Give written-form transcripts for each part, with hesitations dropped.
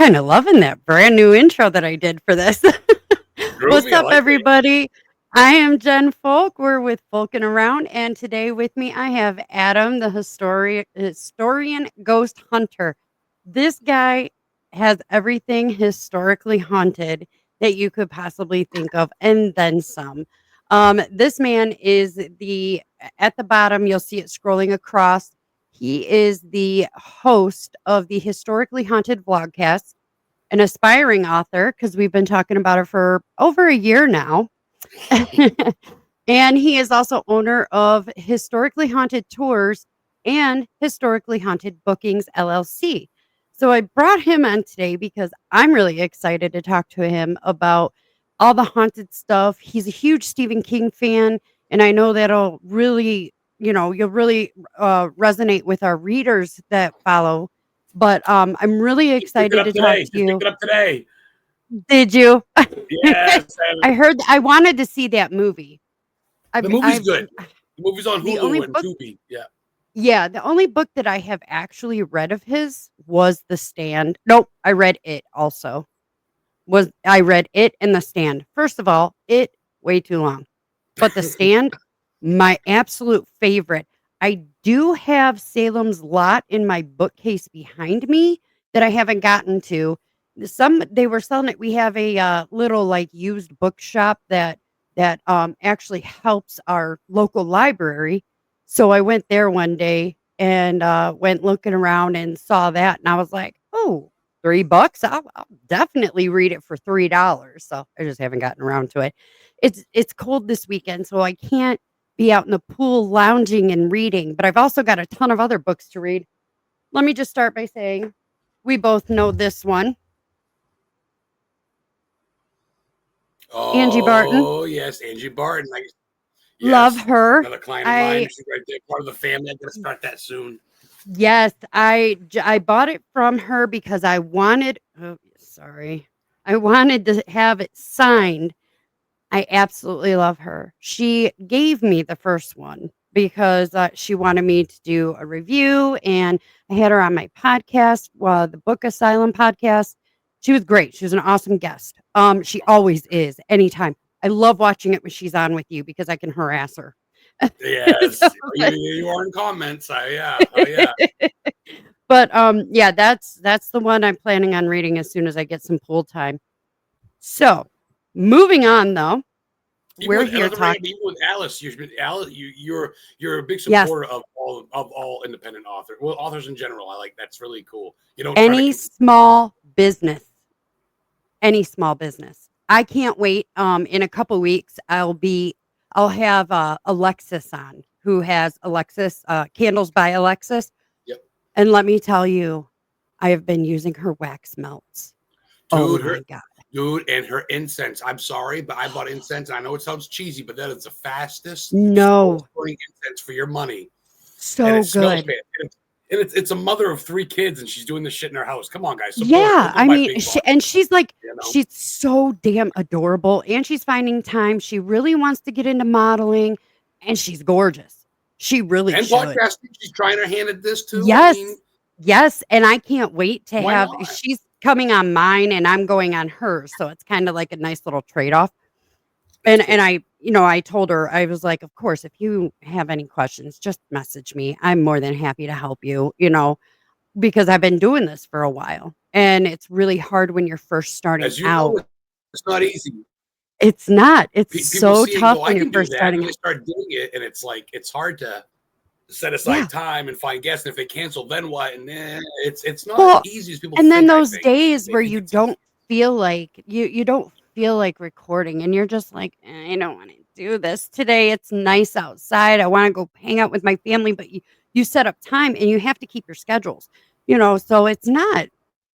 kind of loving that brand new intro that I did for this. What's Groovy, I up, like it. everybody? I am Jen Folk. We're with Folkin' Around, and today with me I have Adam, the historian ghost hunter. This guy has everything historically haunted that you could possibly think of, and then some. This man is the at the bottom. You'll see it scrolling across. He is the host of the Historically Haunted Vlogcast, an aspiring author because we've been talking about it for over a year now. And he is also owner of Historically Haunted Tours and Historically Haunted Bookings LLC. So I brought him on today because I'm really excited to talk to him about all the haunted stuff. He's a huge Stephen King fan, and I know that'll really, you'll really resonate with our readers that follow. But I'm really Just picked it excited up to talk today. to Just picked you. it up today. Did you? Yes. I heard. I wanted to see that movie. The movie's I've good. The movie's on the only Hulu and book Tubi. Yeah. yeah, the only book that I have actually read of his was The Stand. Nope, I read it also. I read it and The Stand. First of all, it way too long. But The Stand, my absolute favorite. I do have Salem's Lot in my bookcase behind me that I haven't gotten to. They were selling it. We have a little like used bookshop that actually helps our local library. So I went there one day and went looking around and saw that, and I was like, "Oh, $3. I'll definitely read it for $3." So I just haven't gotten around to it. It's cold this weekend, so I can't be out in the pool lounging and reading, but I've also got a ton of other books to read. Let me just start by saying we both know this one. Angie Barton. Oh, yes. Angie Barton. Love Yes. her. Another client of mine. I She's right there. Part of the family. I'm going to start that soon. Yes, I bought it from her because I wanted sorry. I wanted to have it signed. I absolutely love her. She gave me the first one because she wanted me to do a review, and I had her on my podcast, the Book Asylum podcast. She was great. She was an awesome guest. She always is anytime. I love watching it when she's on with you because I can harass her. Yes. So, You are in comments. Yeah. Oh, yeah. but yeah, that's the one I'm planning on reading as soon as I get some pool time. So, moving on though, we're here talking. Even with Alice, you're a big Yes, supporter of all independent authors. Well, authors in general. I like that's really cool. You don't try to any small business, any small business. I can't wait. In a couple weeks, I'll have Alexis on, who has Alexis Candles by Alexis, Yep. and let me tell you, I have been using her wax melts. Oh Dude, my god. Dude, and her incense. I'm sorry, but I bought incense. I know it sounds cheesy, but that is the fastest No, burning incense for your money. And so it smells good. bad. And it's a mother of 3 kids, and she's doing this shit in her house. Come on, guys, support. Yeah, Don't go I buy mean, big she's like, you know. she's so damn adorable, and she's finding time. She really wants to get into modeling, and she's gorgeous. She really And should. podcasting, she's trying her hand at this too. Yes, I mean, yes, and I can't wait to why have. not? She's coming on mine, and I'm going on hers, so it's kind of like a nice little trade off. That's And cool. I told her, I was like, of course, if you have any questions, just message me. I'm more than happy to help you. Because I've been doing this for a while, and it's really hard when you're first starting As you out. know, it's not easy. It's not. It's People so see it and tough go, I when you're can do first that. And starting they out. start doing it, and it's like it's hard to set Yeah. aside time and find guests. And if they cancel, then what? And it's not Well, as easy as people and then think. I those think days they where think you it's easy. don't feel like you don't feel like recording, and you're just like, I don't want to do this today. It's nice outside. I want to go hang out with my family, but you set up time and you have to keep your schedules. So it's not,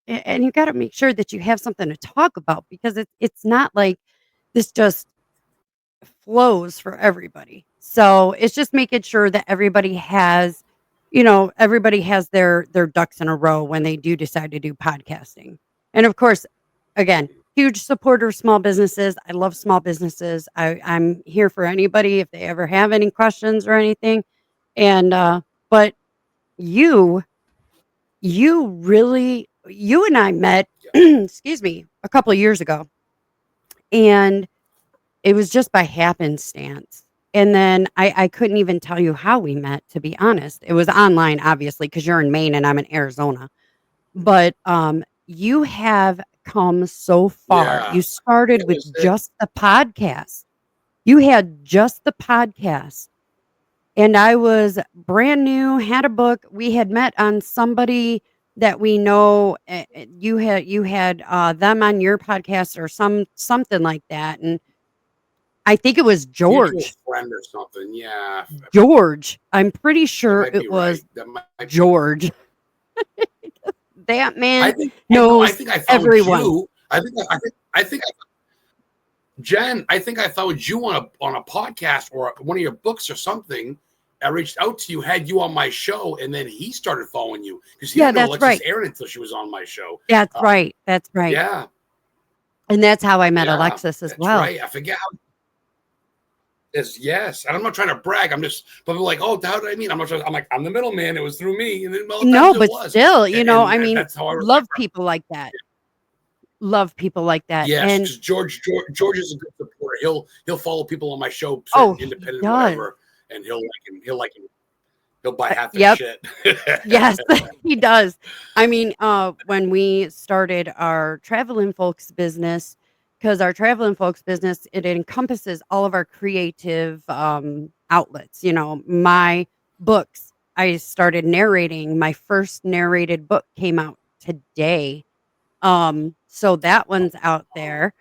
and you got to make sure that you have something to talk about because it's not like this just flows for everybody. So it's just making sure that everybody has their ducks in a row when they do decide to do podcasting. And of course, again, huge supporter of small businesses. I love small businesses. I'm here for anybody if they ever have any questions or anything. And but you you really you and I met, Yeah. excuse me, a couple of years ago, and it was just by happenstance. And then I couldn't even tell you how we met, to be honest. It was online, obviously, because you're in Maine and I'm in Arizona. But you have come so far. Yeah. You started That with was it. just the podcast. You had just the podcast. And I was brand new, had a book. We had met on somebody that we know. You had them on your podcast or something like that. And I think it was Mutual George. friend or something. Yeah. George. I'm pretty That sure might be it was right. That might be right. George. That I man think I know. I knows think I found everyone. you. I think Jen. I think I found you on a podcast or one of your books or something. I reached out to you, had you on my show, and then he started following you because he Yeah, didn't know that's Alexis right. Aaron until she was on my show. That's Uh, right. That's right. yeah, And that's how I met yeah, Alexis as that's well. right. I forget how. Yes, and I'm not trying to brag. I'm just, but people are like, oh, how did I mean? I'm not trying. I'm like, I'm the middleman. It was through me, and then well, No, times it but was, still, I and mean, that's how I remember. love people like that. Love people like that. Yes, And because George is a good supporter. He'll follow people on my show, oh, certain he independent does. whatever, and he'll buy half their Yep. shit. Yes, he does. I mean, when we started our Travelin Folks business, because our Travelin Folks business, it encompasses all of our creative outlets. My books. I started narrating. My first narrated book came out today. So that one's out there.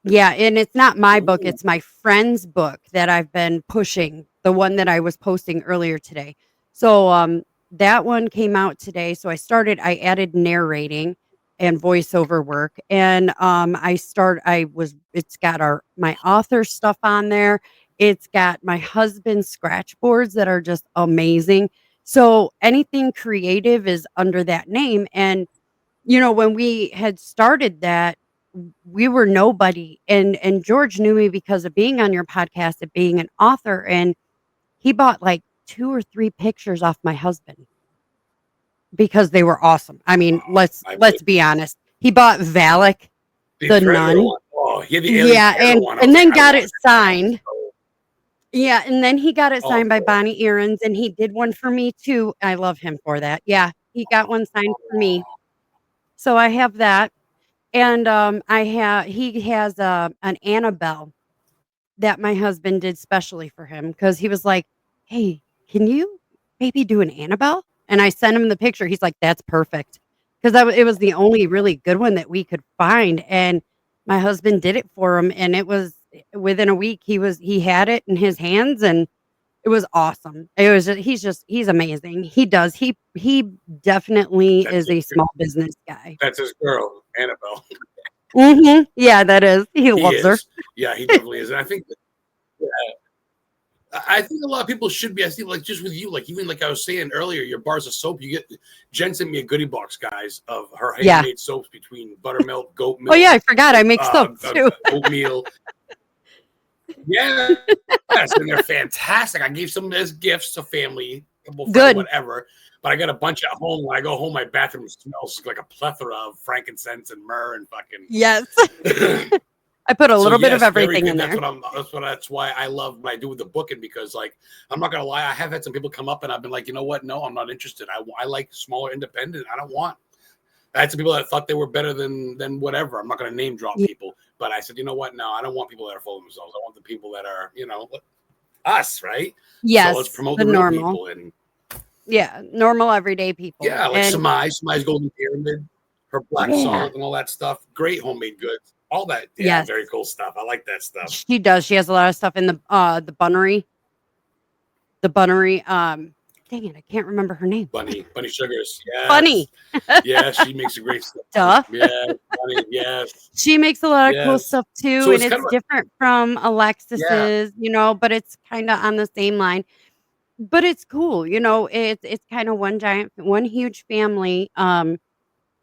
Yeah, and it's not my book, Ooh, it's my friend's book that I've been pushing, the one that I was posting earlier today. So, that one came out today, so I added narrating and voiceover work, and, it's got my author stuff on there. It's got my husband's scratch boards that are just amazing. So, anything creative is under that name, and when we had started that, we were nobody, and George knew me because of being on your podcast and being an author, and he bought, like, 2 or 3 pictures off my husband because they were awesome. I mean, I let's be honest. He bought Valak, the the Predator nun. one. Oh, he had the Alien Yeah, Predator and one. I was and like, then I don't got want it to check that out. signed. Yeah, and then he got it Oh, signed by cool. Bonnie Aarons, and he did one for me too. I love him for that. Yeah, he got one signed for me. So I have that. And, he has, an Annabelle that my husband did specially for him because he was like, "Hey, can you maybe do an Annabelle?" And I sent him the picture. He's like, "That's perfect," 'cause it was the only really good one that we could find, and my husband did it for him, and it was within a week, he had it in his hands, and it was awesome. It was he's amazing. He definitely That's is his, a small business guy. that's his girl, Annabelle. Mhm. Yeah, that is. He He loves her. is. Yeah, he definitely is. And I think yeah, I think a lot of people should be. I think like just with you, like even like I was saying earlier, your bars of soap. You get Jen sent me a goodie box, guys, of her Yeah. handmade soaps between buttermilk, goat Oh, yeah, milk, I forgot I make soap too. oatmeal. Yes, and they're fantastic. I gave some as gifts to family, couple friends, Good. whatever. But I got a bunch at home. When I go home, my bathroom smells like a plethora of frankincense and myrrh and Yes. fucking. I put a So little bit of yes, very everything good. in there. That's why I love what I do with the booking because like I'm not gonna lie, I have had some people come up and I've been like, you know what? No, I'm not interested. I like smaller independent. I don't want. I had some people that thought they were better than whatever. I'm not gonna name drop Ye people, but I said, you know what? No, I don't want people that are full of themselves. I want the people that are, us, right? So let's Yes, promote the the real normal. people and Yeah, normal everyday people, yeah, like and Samai's Golden Pyramid, her Black yeah. Salt and all that stuff. Great homemade goods. All that, yeah, Yes. very cool stuff. I like that stuff. She does. She has a lot of stuff in the bunnery. The bunnery, dang it, I can't remember her name. Bunny Sugars. Yes. Bunny. Yes, she makes a great stuff. Duh. Yeah, Bunny, yes. She makes a lot of cool Yes. stuff too, So and it's kind it's of a different from yeah, Alexis's, but it's kinda on the same line. But it's cool, it's kinda one huge family,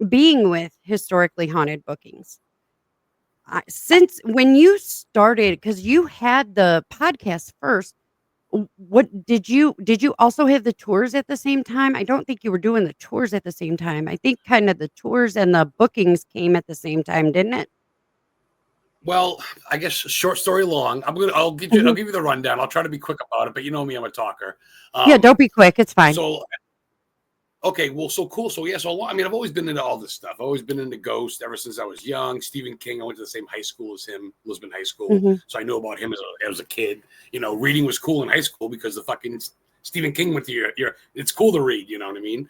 being with historically haunted bookings. Since when you started, because you had the podcast first, What did you also have the tours at the same time? I don't think you were doing the tours at the same time. I think kind of the tours and the bookings came at the same time, didn't it? Well, I guess short story long. I'll Mhm. give you the rundown. I'll try to be quick about it, but you know me, I'm a talker. Yeah, Um, don't be quick. It's fine. so okay, well, so cool. So yeah, so I mean, I've always been into all this stuff. I've always been into Ghost ever since I was young. Stephen King. I went to the same high school as him, Lisbon High School, Mhm. so I knew about him as a kid. You know, reading was cool in high school because the fucking Stephen King went to your. It's cool to read. You know what I mean?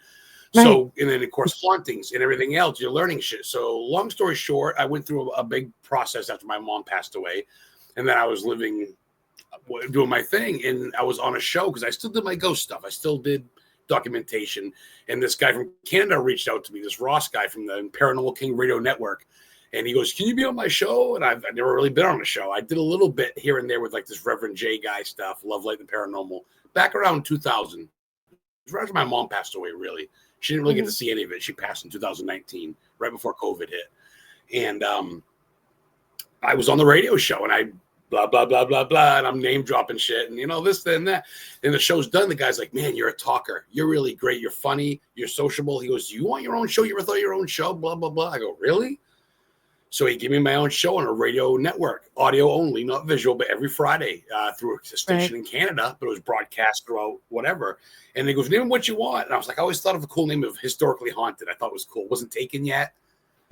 Right. So, and then of course, hauntings and everything else. You're learning shit. So, long story short, I went through a big process after my mom passed away, and then I was living doing my thing, and I was on a show because I still did my ghost stuff. I still did documentation, and this guy from Canada reached out to me, this Ross guy from the Paranormal King Radio Network, and he goes, "Can you be on my show?" And I've never really been on a show. I did a little bit here and there with like this Reverend J guy stuff, Love Light and Paranormal, back around 2000. It was right after my mom passed away. Really, she didn't really get to Mhm. see any of it. She passed in 2019, right before COVID hit, and I was on the radio show, and I blah blah blah blah blah, and I'm name dropping shit, and you know this, then that, and the show's done. The guy's like, "Man, you're a talker. You're really great. You're funny. You're sociable." He goes, "Do you want your own show? You ever thought of your own show?" Blah blah blah. I go, "Really?" So he gave me my own show on a radio network, audio only, not visual, but every Friday through a Right. station in Canada, but it was broadcast throughout whatever. And he goes, "Name what you want." And I was like, I always thought of a cool name of Historically Haunted. I thought it was cool. It wasn't taken yet.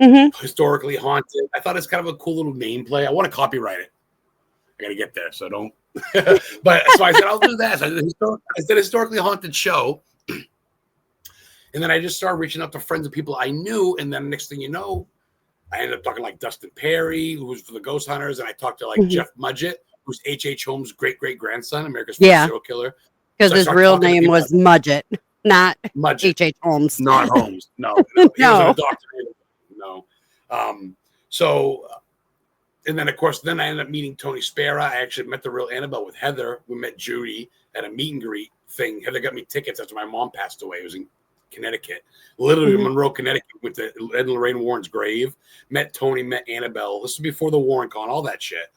Mhm. Historically Haunted. I thought it's kind of a cool little name play. I want to copyright it. I got to get there, so don't. But so I said, I'll do that. So I did a Historically Haunted show. And then I just started reaching out to friends and people I knew. And then next thing you know, I ended up talking like Dustin Perry, who was for the Ghost Hunters. And I talked to like Mhm. Jeff Mudgett, who's H.H. Holmes' great great grandson, America's first Yeah, serial killer. because So I his started real talking to name people was like Mudgett, not Mudgett, H. H. Holmes. not Holmes. No, no, he wasn't a No. doctor. No. So and then of course, then I ended up meeting Tony Spera. I actually met the real Annabelle with Heather. We met Judy at a meet and greet thing. Heather got me tickets after my mom passed away. It was in Connecticut, literally Mhm. Monroe, Connecticut, with the Ed and Lorraine Warren's grave. Met Tony, met Annabelle. This is before the Warren con, all that shit.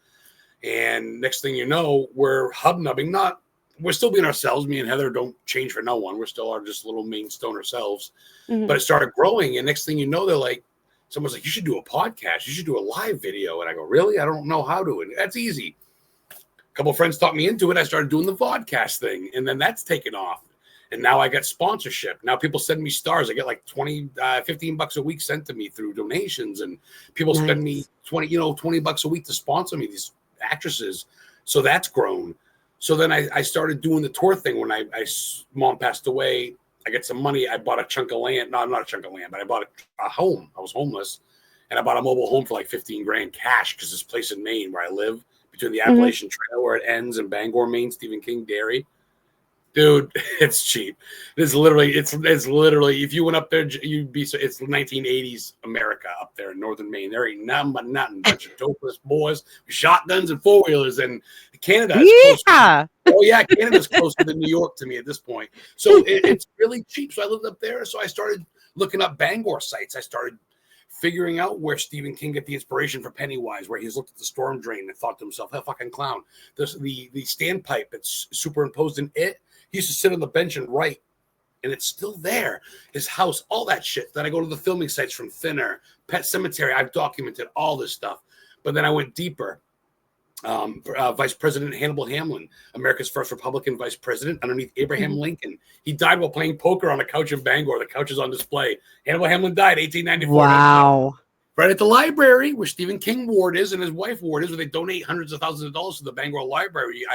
And next thing you know, we're hubnubbing. Not, we're still being ourselves. Me and Heather don't change for no one. We're still our just little main stoner selves. Mhm. But it started growing, and next thing you know, they're like, someone's like, "You should do a podcast. You should do a live video." And I go, "Really? I don't know how to." And that's easy. A couple of friends taught me into it. I started doing the vodcast thing, and then that's taken off. And now I got sponsorship. Now people send me stars. I get like 20, $15 a week sent to me through donations, and people spend me Nice. 20 bucks a week to sponsor me, these actresses. So that's grown. So then I started doing the tour thing when mom passed away. I get some money. I bought a chunk of land. No, not a chunk of land, but I bought a home. I was homeless, and I bought a mobile home for like 15 grand cash because this place in Maine where I live, between the Mhm. Appalachian Trail where it ends and Bangor, Maine, Stephen King Dairy. Dude, it's cheap. It's literally, if you went up there, you'd be, so it's 1980s America up there in northern Maine. There ain't nothing but nothing. Bunch of dopeless boys with shotguns and four wheelers. And Canada is close. Yeah. Oh yeah, Canada's closer than New York to me at this point. So it's really cheap. So I lived up there. So I started looking up Bangor sites. I started figuring out where Stephen King got the inspiration for Pennywise, where he's looked at the storm drain and thought to himself, "Hey, fucking clown." The standpipe that's superimposed in it. He used to sit on the bench and write, and it's still there. His house, all that shit. Then I go to the filming sites from Thinner, Pet Cemetery. I've documented all this stuff. But then I went deeper. Vice President Hannibal Hamlin, America's first Republican vice president, underneath Abraham Mhm. Lincoln. He died while playing poker on a couch in Bangor. The couch is on display. Hannibal Hamlin died 1894. Wow. Right at the library where Stephen King ward is and his wife ward is, where they donate hundreds of thousands of dollars to the Bangor Library. You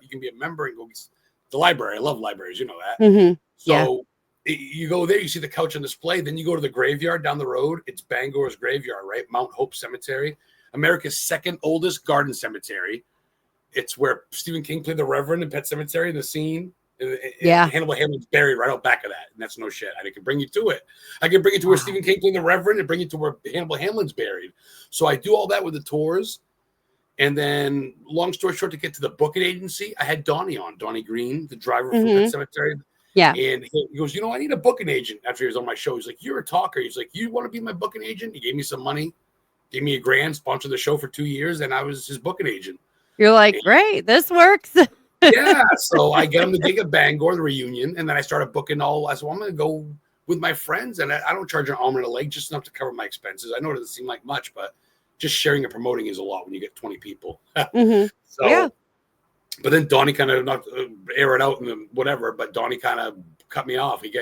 can be a member and go to the library. I love libraries, you know that. Mhm. Yeah. So you go there, you see the couch on display. Then you go to the graveyard down the road. It's Bangor's graveyard, right? Mount Hope Cemetery, America's second oldest garden cemetery. It's where Stephen King played the Reverend in Pet Cemetery in the scene. And Yeah. Hannibal Hamlin's buried right out back of that, and that's no shit. I can bring you to it. I can bring you to where Wow. Stephen King played the Reverend, and bring you to where Hannibal Hamlin's buried. So I do all that with the tours, and then, long story short, to get to the booking agency, I had Donnie on, Donnie Green, the driver from Pet Mhm. Cemetery, Yeah. and he goes, "I need a booking agent." After he was on my show, he's like, "You're a talker." He's like, "You want to be my booking agent?" He gave me some money, gave me a grand, sponsored the show for 2 years, and I was his booking agent. You're like, "Great, this works." Yeah, so I get him the gig at Bangor, the reunion, and then I started booking all. I said, well, I'm going to go with my friends, and I don't charge an arm and a leg, just enough to cover my expenses. I know it doesn't seem like much, but just sharing and promoting is a lot when you get 20 people. Mhm. Yeah. So, but then Donnie kind of not air it out and whatever, but Donnie kind of cut me off. He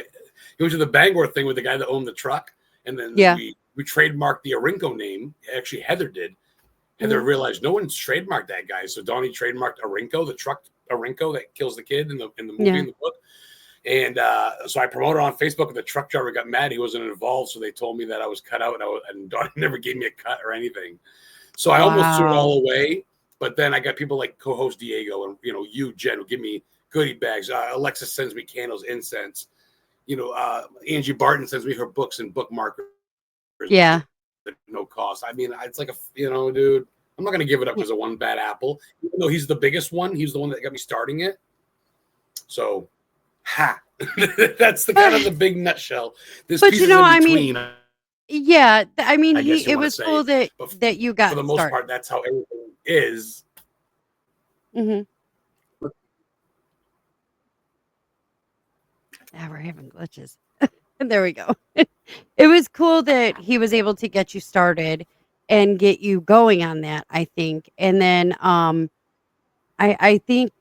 went to the Bangor thing with the guy that owned the truck, and then Yeah. we trademarked the Arinco name. Actually, Heather did. Heather Mhm. realized no one's trademarked that guy, so Donnie trademarked Arinco, the truck Arinco that kills the kid in the movie Yeah. in the book. And so I promoted on Facebook, and the truck driver got mad. He wasn't involved, so they told me that I was cut out, and Donnie never gave me a cut or anything. So I almost threw it Wow. all away. But then I got people like co-host Diego and you, Jen, who give me goodie bags. Alexa sends me candles, incense. Angie Barton sends me her books and bookmarkers Yeah. at no cost. I mean, it's like dude. I'm not gonna give it up Yeah. because of one bad apple. Even though he's the biggest one, he's the one that got me starting it. So, that's the kind of But the big nutshell. There's but pieces in I mean, between, yeah, I mean, I guess you it want to was cool say, that but you for got the most started. part, that's how everything is. Mhm. Yeah, we're having glitches. There we go. It was cool that he was able to get you started and get you going on that, I think. And then I think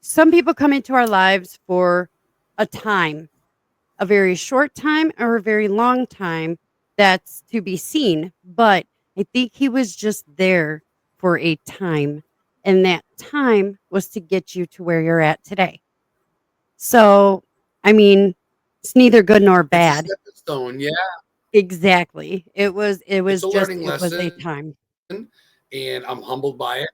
some people come into our lives for a time, a very short time or a very long time. That's to be seen. But I think he was just there for a time. And that time was to get you to where you're at today. So, I mean, it's neither good nor It's a bad. stepping stone, yeah. Exactly. It's a learning It was a lesson, time. and I'm humbled by it.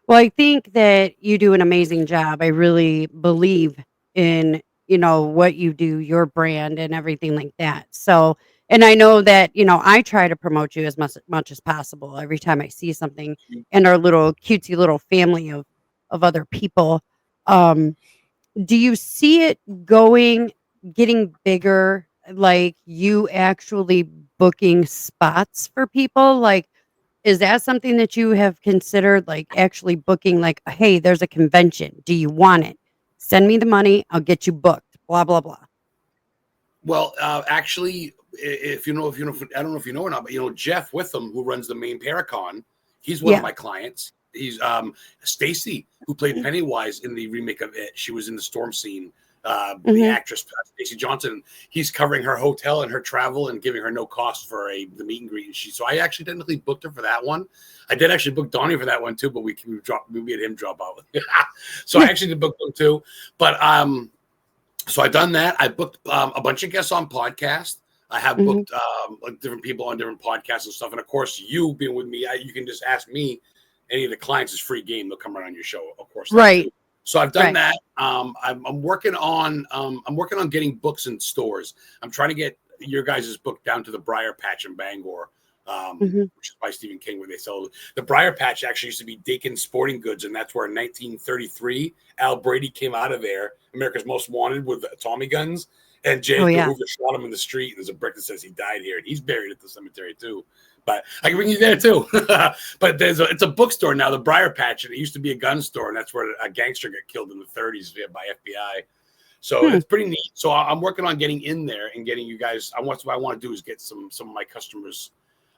Well, I think that you do an amazing job. I really believe in, what you do, your brand and everything like that. So, and I know that, I try to promote you as much as possible every time I see something in our little cutesy little family of other people. Um, do you see it getting bigger, like you actually booking spots for people? Like, is that something that you have considered, like, actually booking, like, "Hey, there's a convention. Do you want it? Send me the money. I'll get you booked, blah, blah, blah." Well, actually, I don't know if you know or not, but Jeff Witham, who runs the main Paracon, he's one of Yeah. my clients. He's Stacy, who played Pennywise in the remake of It. She was in the storm scene. The Mhm. actress Stacy Johnson. He's covering her hotel and her travel and giving her no cost for the meet and greet. And so I actually technically booked her for that one. I did actually book Donnie for that one too, but we had him drop out. So I actually did book them too, but so I done that. I booked a bunch of guests on podcast. I have Mhm. booked like different people on different podcasts and stuff. And of course, you being with me, you can just ask me. Any of the clients is free game. They'll come right on your show. Of course, that too. Right, So I've done right. that. I'm working on getting books in stores. I'm trying to get your guys' book down to the Briar Patch in Bangor, Mhm. which is by Stephen King, where they sell the Briar Patch. Actually used to be Dakin Sporting Goods, and that's where in 1933 Al Brady came out of there, America's Most Wanted, with Tommy guns. And J. Oh, Edgar yeah. Hoover shot him in the street. And there's a brick that says he died here, and he's buried at the cemetery too. But I can bring you there too. But it's a bookstore now, the Briar Patch, and it used to be a gun store, and that's where a gangster got killed in the 30s by FBI. So Hmm. it's pretty neat. So I'm working on getting in there and getting you guys. What I want to do is get some of my customers,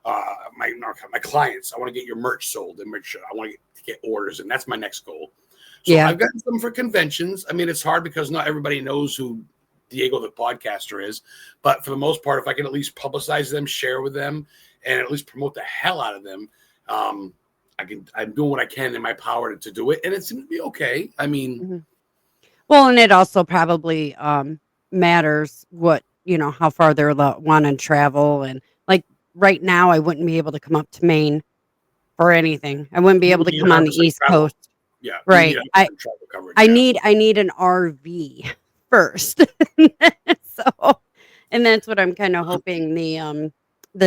my clients. I want to get your merch sold and make sure I want to get orders, and that's my next goal. So Yeah. I've got some for conventions. I mean, it's hard because not everybody knows who Diego the podcaster is, but for the most part, if I can at least publicize them, share with them, and at least promote the hell out of them, I'm doing what I can in my power to do it, and it's going to be okay. I mean, Mhm. Well, and it also probably, matters how far they're wanna travel, and, like, right now, I wouldn't be able to come up to Maine for anything. I wouldn't be you able would to need come on the 100% East travel. Coast. Yeah, you need Right. 100% travel coverage. Yeah. I need an RV first. So, and that's what I'm kinda hoping the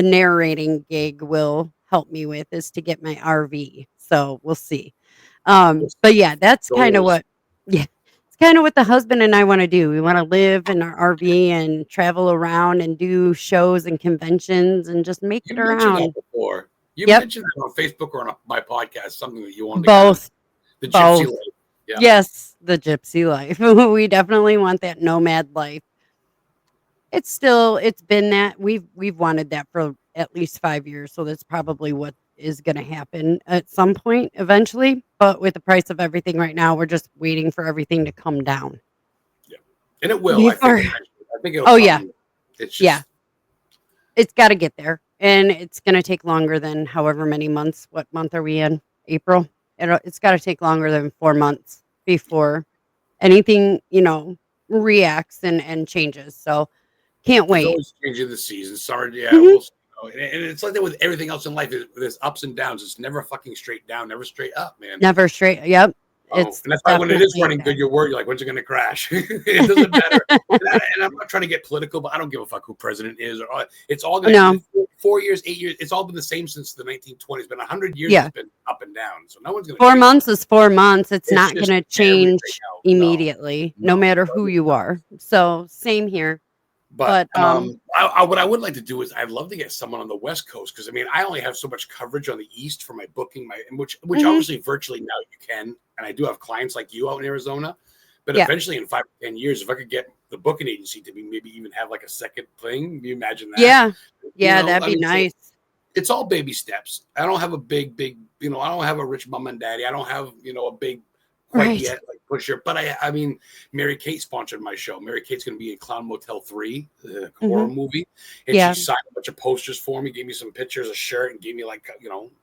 narrating gig will help me with, is to get my RV. So, we'll see. But yeah, that's kinda Goals. what yeah, it's kinda what the husband and I wanna do. We wanna live in our RV and travel around and do shows and conventions and just make it You mentioned that around. before. You Yep. mentioned that on Facebook or on my podcast, something that you wanted to kind of Both. the gypsy Both. life. Yeah. Yes, the gypsy life. We definitely want that nomad life. It's been that we've wanted that for at least 5 years, so that's probably what is gonna happen at some point eventually, but with the price of everything right now, we're just waiting for everything to come down. Yeah. And it will, I think Before eventually. I think it'll Oh, yeah. come. It's Yeah. just It's gotta get there, and it's gonna take longer than however many months. What month are we in? April? It's gotta take longer than 4 months before anything, reacts and changes, so can't it's wait. always changing the season. Sorry, yeah, Mhm. and it's like that with everything else in life. There's ups and downs. It's never fucking straight down, never straight up, man. Never straight Yep. Oh, It's and that's why when it is definitely a running good, fact. you're worried. You're like, when's it going to crash? It doesn't matter. And I'm not trying to get political, but I don't give a fuck who president is. Or it's all going No. to 4 years, 8 years. It's all been the same since the 1920s. Been 100 years. Yeah. It's been up and down. So no one's going to 4 change that. months is 4 months. It's It's not just gonna everything change else. No, immediately, no no, matter but who you are. So, same here. But But, what I would like to do is I'd love to get someone on the West Coast because I mean I only have so much coverage on the East for my booking, which Mhm. obviously virtually now you can, and I do have clients like you out in Arizona. But Yeah. eventually, in 5 to 10 years, if I could get the booking agency to be maybe even have like a second thing, can you imagine that? Yeah. You Yeah, know, that'd I be mean, so nice. it's all baby steps. I don't have a big, I don't have a rich mom and daddy. I don't have, a big quite Right. yet like pusher. But I mean, Mary Kate sponsored my show. Mary Kate's going to be in Clown Motel 3, the horror Mhm. movie. And she Yeah. signed a bunch of posters for me, gave me some pictures, a shirt, and gave me like,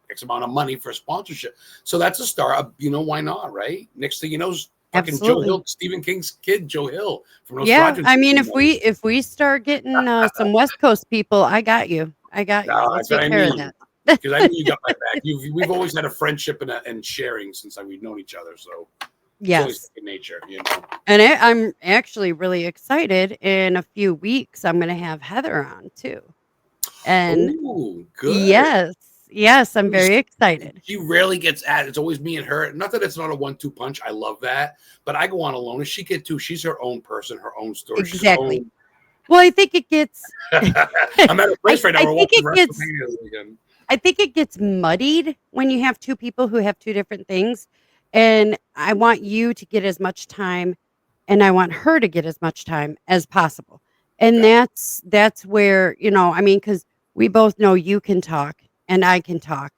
X amount of money for a sponsorship. So that's a start. Why not? Right. Next thing you know, fucking Joe Absolutely. Hill, Stephen King's kid, Joe Hill from Yeah. Nosferatu. I mean, if we start getting, some West Coast people, I got you. I got you. We'll That's what take I care of mean. that. Because I know you got my back. We've always had a friendship and sharing since we've known each other. So it's only Yes. second nature, And I'm actually really excited. In a few weeks, I'm gonna have Heather on too. And Oh, good. yes, yes, I'm very excited. She rarely gets at. It's always me and her. Not that it's not a 1-2 punch. I love that, but I go on alone, and she get too. She's her own person, her own story. She's her Exactly. own. Well, I think it gets I'm at a place right now. I We're think watching it gets WrestleMania this weekend. I think it gets muddied when you have 2 people who have 2 different things, and I want you to get as much time, and I want her to get as much time as possible, and Yeah. that's where, I mean, because we both know you can talk and I can talk,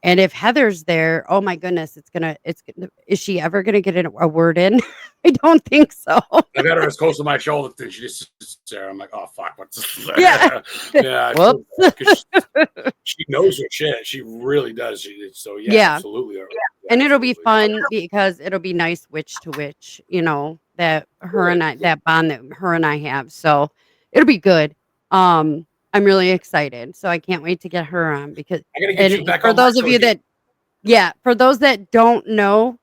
and if Heather's there, oh my goodness, it's gonna is she ever gonna get a word in? I don't think so. I got her as close to my shoulder thing. She just sits there. I'm like, oh fuck, what's this? Yeah. Yeah, I feel Whoops. bad 'cause she knows her shit. She really does. So yeah, Yeah. absolutely. Yeah, And it'll be absolutely. fun because it'll be nice witch to witch, that her Good. and I that bond that her and I have. So it'll be good. I'm really excited. So I can't wait to get her on because I gotta get and you back for on my those of show you again. that for those that don't know,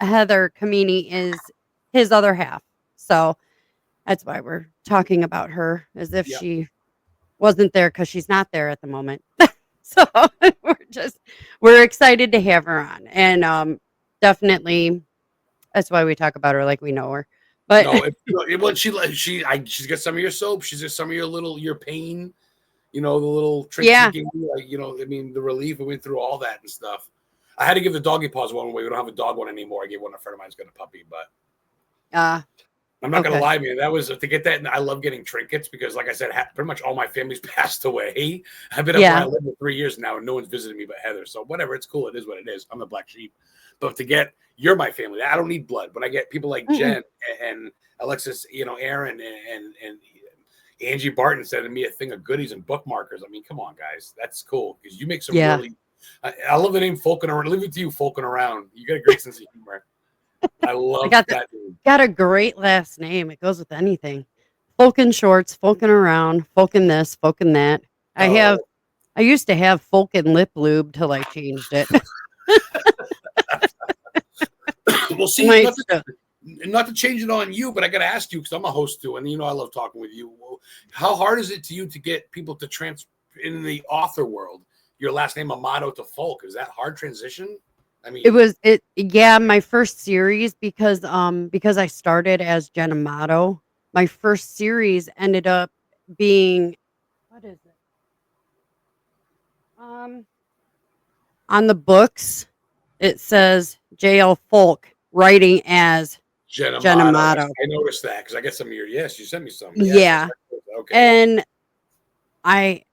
Heather Kamini is his other half. So that's why we're talking about her as if Yeah. she wasn't there because she's not there at the moment. So we're excited to have her on, and definitely that's why we talk about her like we know her. But No, well, she's got some of your soap. She's got some of your pain. The little tricks you yeah, gave me, I mean, the relief. We went through all that and stuff. I had to give the doggy paws one away. We don't have a dog one anymore. I gave one a friend of mine's got a puppy, but uh, I'm not gonna okay, lie, man. That was to get that. And I love getting trinkets because, like I said, pretty much all my family's passed away. I've been up where I yeah, live for 3 years now, and no one's visited me but Heather. So whatever, it's cool. It is what it is. I'm the black sheep. But to get you're my family. I don't need blood. But I get people like mm-mm, Jen and Alexis, Aaron and Angie Barton sending me a thing of goodies and bookmarkers. I mean, come on, guys, that's cool because you make some yeah. really. I love the name Folkin' Around. Leave it to you, Folkin' Around. You got a great sense of humor. I I love got that name. a great last name. It goes with anything. Folkin shorts, folkin around, folkin this, folkin that. Oh, I used to have folkin lip lube till I changed it. well, see, Might still. not to change it on you, but I got to ask you because I'm a host too, and I love talking with you. Well, how hard is it to you to get people to in the author world your last name Amato to Folk? Is that hard transition? I mean, Yeah, my first series because I started as Jenn Amato, my first series ended up being what is it? Um, on the books, it says J.L. Folk writing as Jenn. Jenna I Amato. noticed that because I get some of your. Yes, you sent me some. Yes, Yeah, okay. and I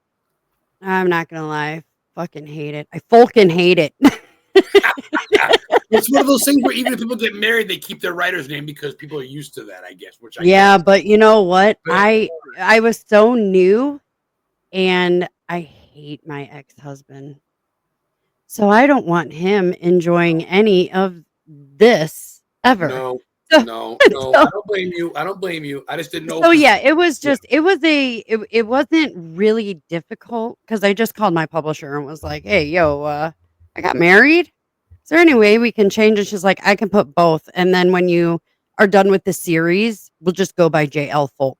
I'm not gonna lie, I fucking hate it. I fucking hate it. It's one of those things where even if people get married, they keep their writer's name because people are used to that, I guess, which I Yeah, get. but you know what? But I was so new and I hate my ex-husband. So I don't want him enjoying any of this ever. no, So no, so I don't blame you. I don't blame you. I just didn't know so because yeah, it was yeah, just it wasn't really difficult because I just called my publisher and was like, "Hey, yo, I got married. Is there any way we can change it?" She's like, "I can put both, and then when you are done with the series, we'll just go by JL Folk."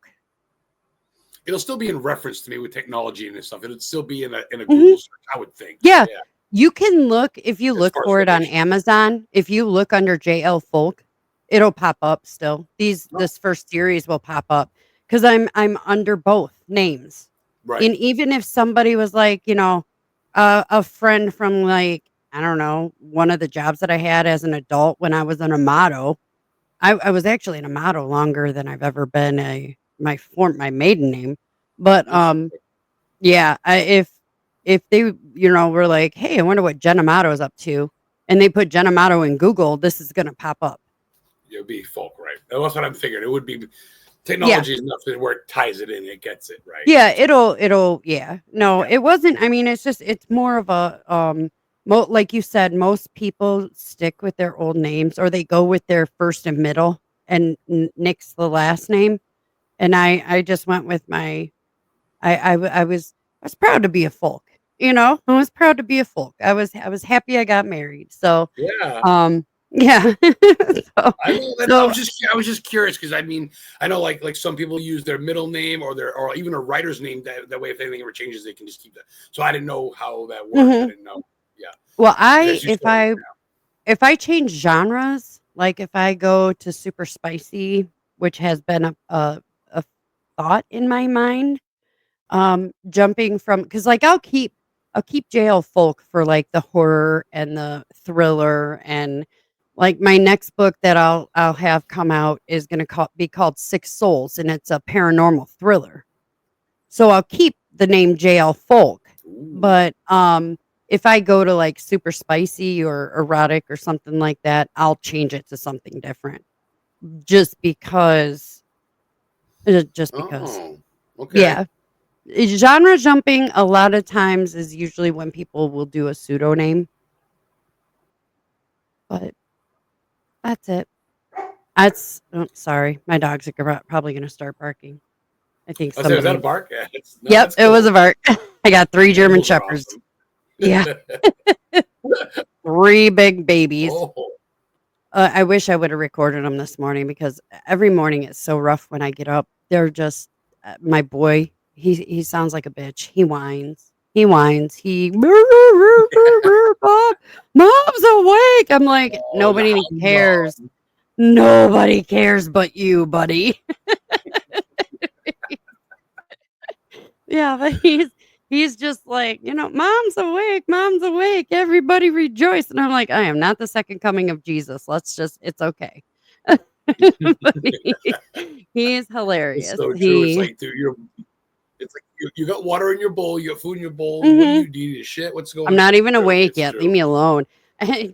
it'll still be in reference to me with technology and this stuff. It'll still be in a Mhm. Google search, I would think. Yeah, Yeah, you can look if you as look far as for it on location. Amazon. If you look under JL Folk, it'll pop up still. No, This first series will pop up because I'm under both names. right. And even if somebody was like, a friend from like, I don't know, one of the jobs that I had as an adult when I was an Amato, I was actually an Amato longer than I've ever been my maiden name. But Interesting. yeah, if they, were like, "Hey, I wonder what Jen Amato is up to," and they put Jen Amato in Google, this is gonna pop up. It'll be folk, right? That's what I'm figuring. It would be Yeah. technology is enough to where it ties it in. It gets it right. Yeah, it'll yeah. No, Yeah. it wasn't. I mean, it's more of a like you said, most people stick with their old names or they go with their first and middle and nix the last name. And I just went with my I was proud to be a folk. I was proud to be a folk. I was happy I got married. So, Yeah. yeah. so, I know that so I was just curious because I mean I know like some people use their middle name or their or even a writer's name that way if anything ever changes they can just keep that. So I didn't know how that worked. I mhm. didn't know. Yeah, Well, as you said. if I change genres, like if I go to super spicy, which has been a thought in my mind, jumping from because like I'll keep jail folk for like the horror and the thriller and like my next book that I'll have come out is gonna be called Six Souls and it's a paranormal thriller. So I'll keep the name JL Folk, Ooh. but if I go to like super spicy or erotic or something like that, I'll change it to something different just because. Just because. Oh, okay. Yeah. Genre jumping a lot of times is usually when people will do a pseudonym, but that's it. Sorry. My dogs are probably going to start barking. I think I said, is that a somebody. bark? Yeah, no, Yep, that's it was cool. a bark. I got 3 German Animals are shepherds. awesome. Yeah, 3 big babies. Oh, I wish I would have recorded them this morning because every morning it's so rough when I get up. They're just my boy. He sounds like a bitch. He whines. He whines. Mom, mom's awake. I'm like oh, the nobody hound cares. dog. Nobody cares but you, buddy. Yeah, but he's just like, "Mom's awake, mom's awake, everybody rejoice." And I'm like, "I am not the second coming of Jesus. It's okay." But he is It's hilarious. so true. It's like, dude, it's like you got water in your bowl, you got food in your bowl. What do Mhm. you do? You need shit? What's I'm going on? not even True. awake It's yet, leave true. me alone.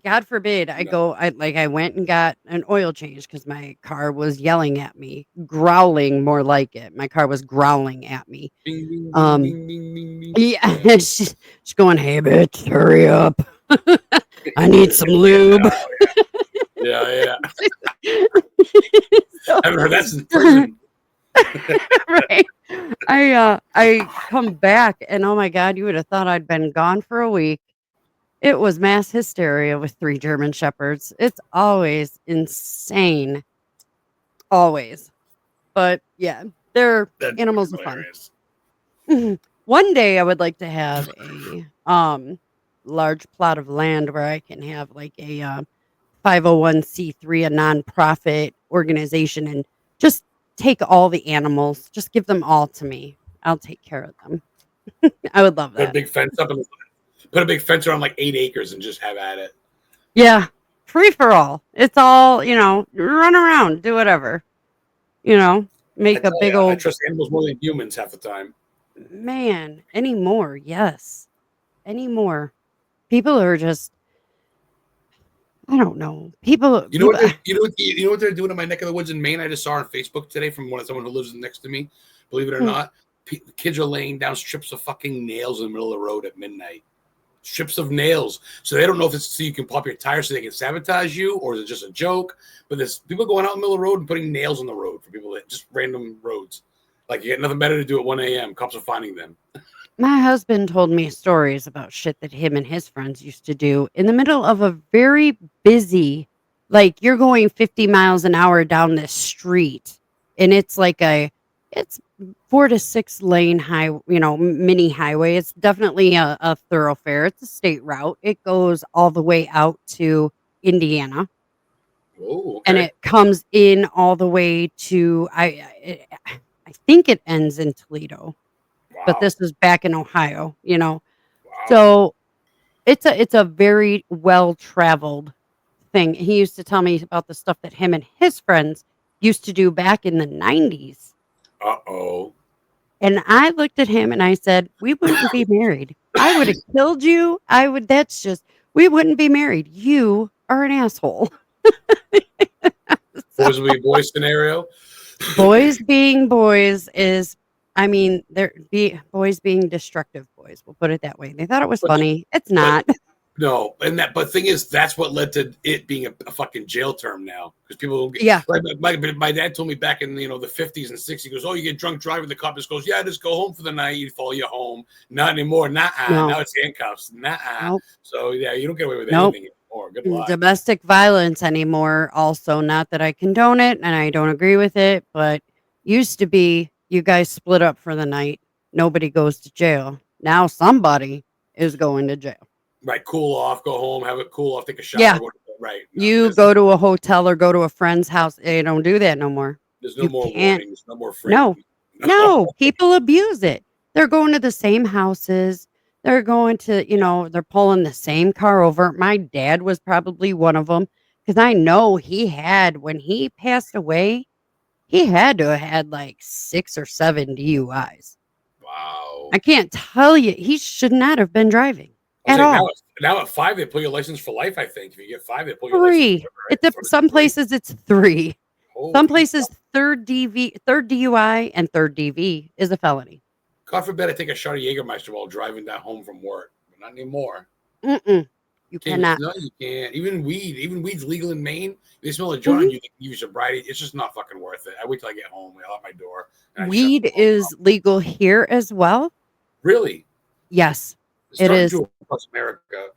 God forbid No. I went and got an oil change because my car was yelling at me, growling more like it. My car was growling at me. Bing, bing, bing, Um, bing, bing, bing, bing. yeah, Yeah. she's going, "Hey, bitch, hurry up. I need some Get that lube." out. Yeah, yeah. So I haven't heard that since prison. right. I come back and oh my god, you would have thought I'd been gone for a week. It was mass hysteria with 3 German shepherds. It's always insane, always. But yeah, they're That's animals are fun. hilarious. Mhm. One day I would like to have a large plot of land where I can have like a 501(c)(3, a nonprofit organization, and just take all the animals, just give them all to me. I'll take care of them. I would love Put a that. big fence up and Put a big fence around like 8 acres and just have at it. Yeah. Free for all. It's all, run around, do whatever. I Make a tell big you, I old trust animals more than humans half the time. man anymore. Yes. Anymore. People are just, I don't know. You know what People, you know what they're doing in my neck of the woods in Maine? I just saw on Facebook today from someone who lives next to me. Believe it or not, kids are laying down strips of fucking nails in the middle of the road at midnight. Strips of nails, so they don't know if it's so you can pop your tires so they can sabotage you, or is it just a joke? But there's people going out in the middle of the road and putting nails on the road for people that just random roads. Like you got nothing better to do at 1 a.m. Cops are finding them. my husband told me stories about shit that him and his friends used to do in the middle of a very busy, like you're going 50 miles an hour down this street, and it's 4 to 6 lane mini highway. It's definitely a thoroughfare. It's a state route. It goes all the way out to Indiana, Oh, and okay. it comes in all the way to I think it ends in Toledo, but Wow. this is back in Ohio. Wow. So it's a very well traveled thing. He used to tell me about the stuff that him and his friends used to do back in the 90s. Uh-oh. And I looked at him and I said, "We wouldn't be married. I would have killed you. We wouldn't be married. You are an asshole." So, Boys will be boys scenario. boys being boys is, I mean, boys being destructive boys. We'll put it that way. They thought it was But funny. It's but not. no, but thing is, that's what led to it being a fucking jail term now because people don't get Yeah. like my dad told me back in the 50s and 60s. He goes, "Oh, you get drunk driving." The cop just goes, "Yeah, just go home for the night. You follow you home." Not anymore. Nah. No. Now it's handcuffs. Nah. Nope. So yeah, you don't get away with Nope. anything anymore. Good luck. Domestic violence anymore. Also, not that I condone it and I don't agree with it, but used to be you guys split up for the night. Nobody goes to jail. Now somebody is going to jail. Right, cool off, go home, have it cool off, take a shower. Yeah. Whatever. Right. No, You go to a hotel or go to a friend's house. They don't do that no more. there's no You more can't. warnings, no more No. framing. No. People abuse it. They're going to the same houses. They're going to, they're pulling the same car over. My dad was probably one of them because I know when he passed away, he had to have had like 6 or 7 DUIs. Wow. I can't tell you. He should not have been driving I was at saying all. now at 5 they pull your license for life. I think if you get 5 they pull your license 3. forever, right? Some places it's 3. Some Holy places third DUI and third DV is a felony. God forbid I take a shot of Jägermeister while driving down home from work, but not anymore. Mm-mm. You cannot. No, you can't. Even weed's legal in Maine. They smell a joint Mhm. on you, they give you sobriety. It's just not fucking worth it. I wait till I get home, I lock my door, and I shut Weed is legal here as well. Really? Yes, It's it starting is. to across America.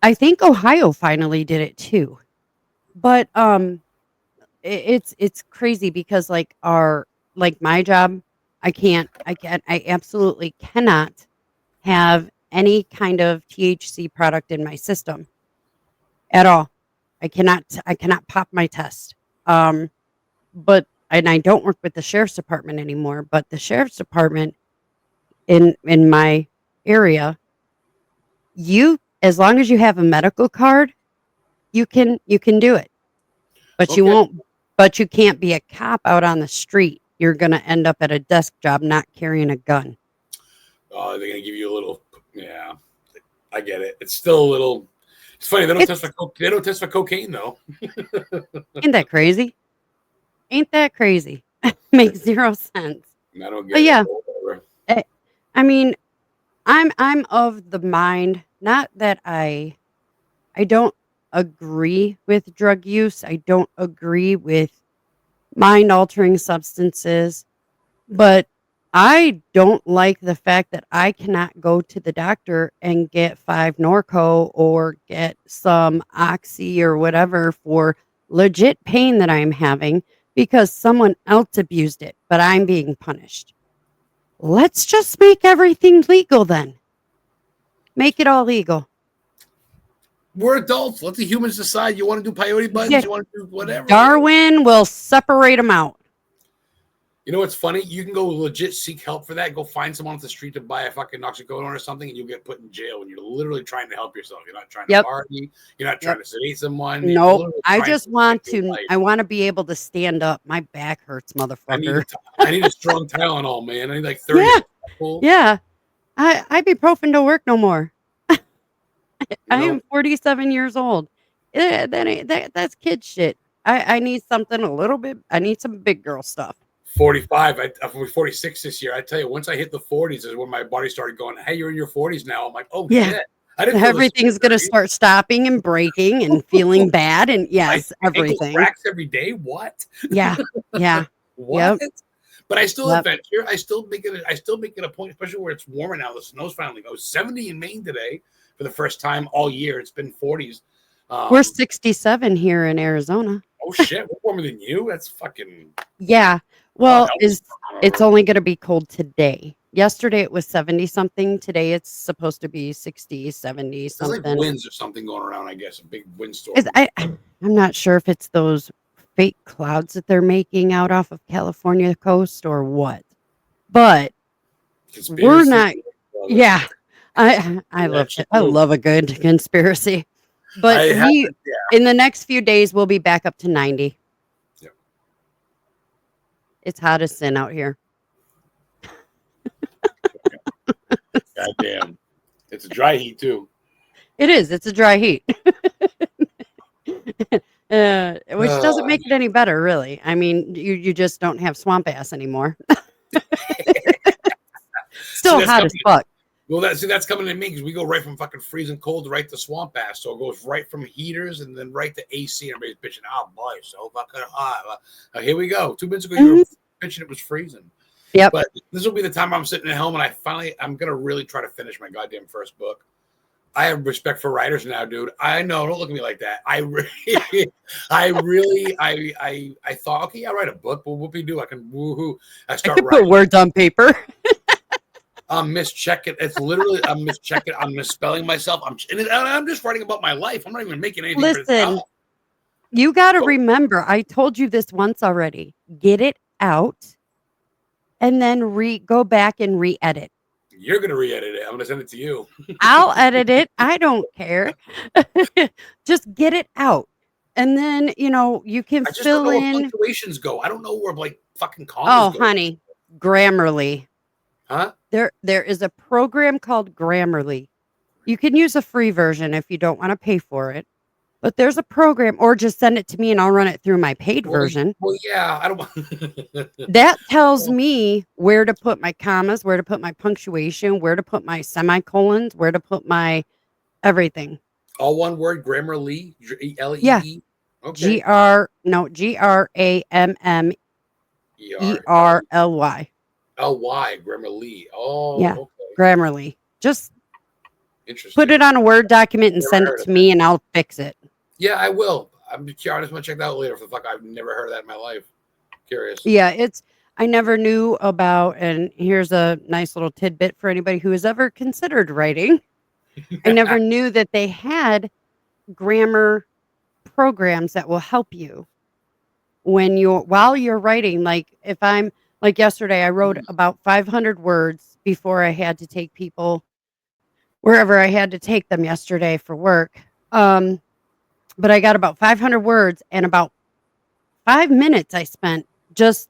I think Ohio finally did it too. But it's crazy because like my job, I absolutely cannot have any kind of THC product in my system at all. I cannot pop my test. Um but and I don't work with the sheriff's department anymore, but the sheriff's department in my area, as long as you have a medical card, you can do it. But you Okay. won't but you can't be a cop out on the street. You're going to end up at a desk job not carrying a gun. They're gonna give you a little. Yeah, I get it. It's still a little. It's funny they don't test for they don't test for cocaine though. Ain't that crazy? Ain't that crazy? Makes zero sense. I don't get But yeah, it. I mean, I'm of the mind, not that I don't agree with drug use. I don't agree with mind altering substances, but I don't like the fact that I cannot go to the doctor and get 5 Norco or get some Oxy or whatever for legit pain that I'm having because someone else abused it, but I'm being punished. Let's just make everything legal then. Make it all legal. We're adults. Let the humans decide. You want to do peyote buttons? Yeah. You want to do whatever? Darwin will separate them out. You know what's funny? You can go legit seek help for that. Go find someone off the street to buy a fucking oxycodone or something, and you'll get put in jail. And you're literally trying to help yourself. You're not trying to Yep. party. You're not trying Yep. to sedate someone. Nope. I just want save your to. life. I want to be able to stand up. My back hurts, motherfucker. I need a strong Tylenol, man. I need like 30. Yeah. Cool. Yeah. Ibuprofen don't work no more. I know? am 47 years old. That's kid shit. I need something a little bit. I need some big girl stuff. 45. I'm 46 this year. I tell you, once I hit the 40s is when my body started going, hey, you're in your 40s now. I'm like, oh, Yeah. shit. I didn't feel Everything's going to start stopping and breaking and feeling bad. And yes, everything. Cracks every day. What? Yeah. Yeah. What? Yep. But I still adventure. I still make it a point, especially where it's warmer now. The snow's finally goes 70 in Maine today for the first time all year. It's been 40s. We're 67 here in Arizona. Oh shit, we're warmer than you. That's fucking. Yeah. Well, it's only going to be cold today. Yesterday it was 70 something. Today it's supposed to be 60, 70 something. There's like winds or something going around, I guess. A big windstorm. I'm not sure if it's those fake clouds that they're making out off of California coast or what. But we're not. Yeah. I love it. I love a good conspiracy. But in the next few days, we'll be back up to 90. Yep. It's hot as sin out here. Goddamn. It's a dry heat, too. It is. It's a dry heat. Which doesn't make it any better, really. I mean, you just don't have swamp ass anymore. Still hot as fuck. Well, that's coming to me because we go right from fucking freezing cold right to swamp ass. So it goes right from heaters and then right to AC. And everybody's bitching, oh boy, so fucking hot. Here we go. 2 minutes ago, you were bitching it was freezing. Yep. But this will be the time I'm sitting at home and I'm going to really try to finish my goddamn first book. I have respect for writers now, dude. I know. Don't look at me like that. I thought, okay, I'll write a book, but what do we do? I can woohoo. I can put words on paper. I'm mischecking. It's literally I'm mischecking. I'm misspelling myself. I'm just writing about my life. I'm not even making anything. Listen, you got to remember. I told you this once already. Get it out, and then go back and re-edit. You're gonna re-edit it. I'm gonna send it to you. I'll edit it. I don't care. Just get it out, and then you can fill in. Where punctuations go. I don't know where like fucking commas go. Honey, Grammarly. Huh? There is a program called Grammarly. You can use a free version if you don't want to pay for it. But there's a program, or just send it to me and I'll run it through my paid version. Well, yeah, I don't. That tells me where to put my commas, where to put my punctuation, where to put my semicolons, where to put my everything. All one word, Grammarly, L-E-E. Yeah. Okay. Grammarly. L-Y, Grammarly. Oh, yeah. Okay. Grammarly. Just interesting. Put it on a Word document and send it to me, and I'll fix it. Yeah, I will. I'm curious. I'm gonna check that out later. For the fuck, I've never heard of that in my life. Curious. Yeah, I never knew about, and here's a nice little tidbit for anybody who has ever considered writing. I never knew that they had grammar programs that will help you while you're writing. Like if I'm like yesterday, I wrote about 500 words before I had to take people wherever I had to take them yesterday for work. But I got about 500 words and about 5 minutes I spent just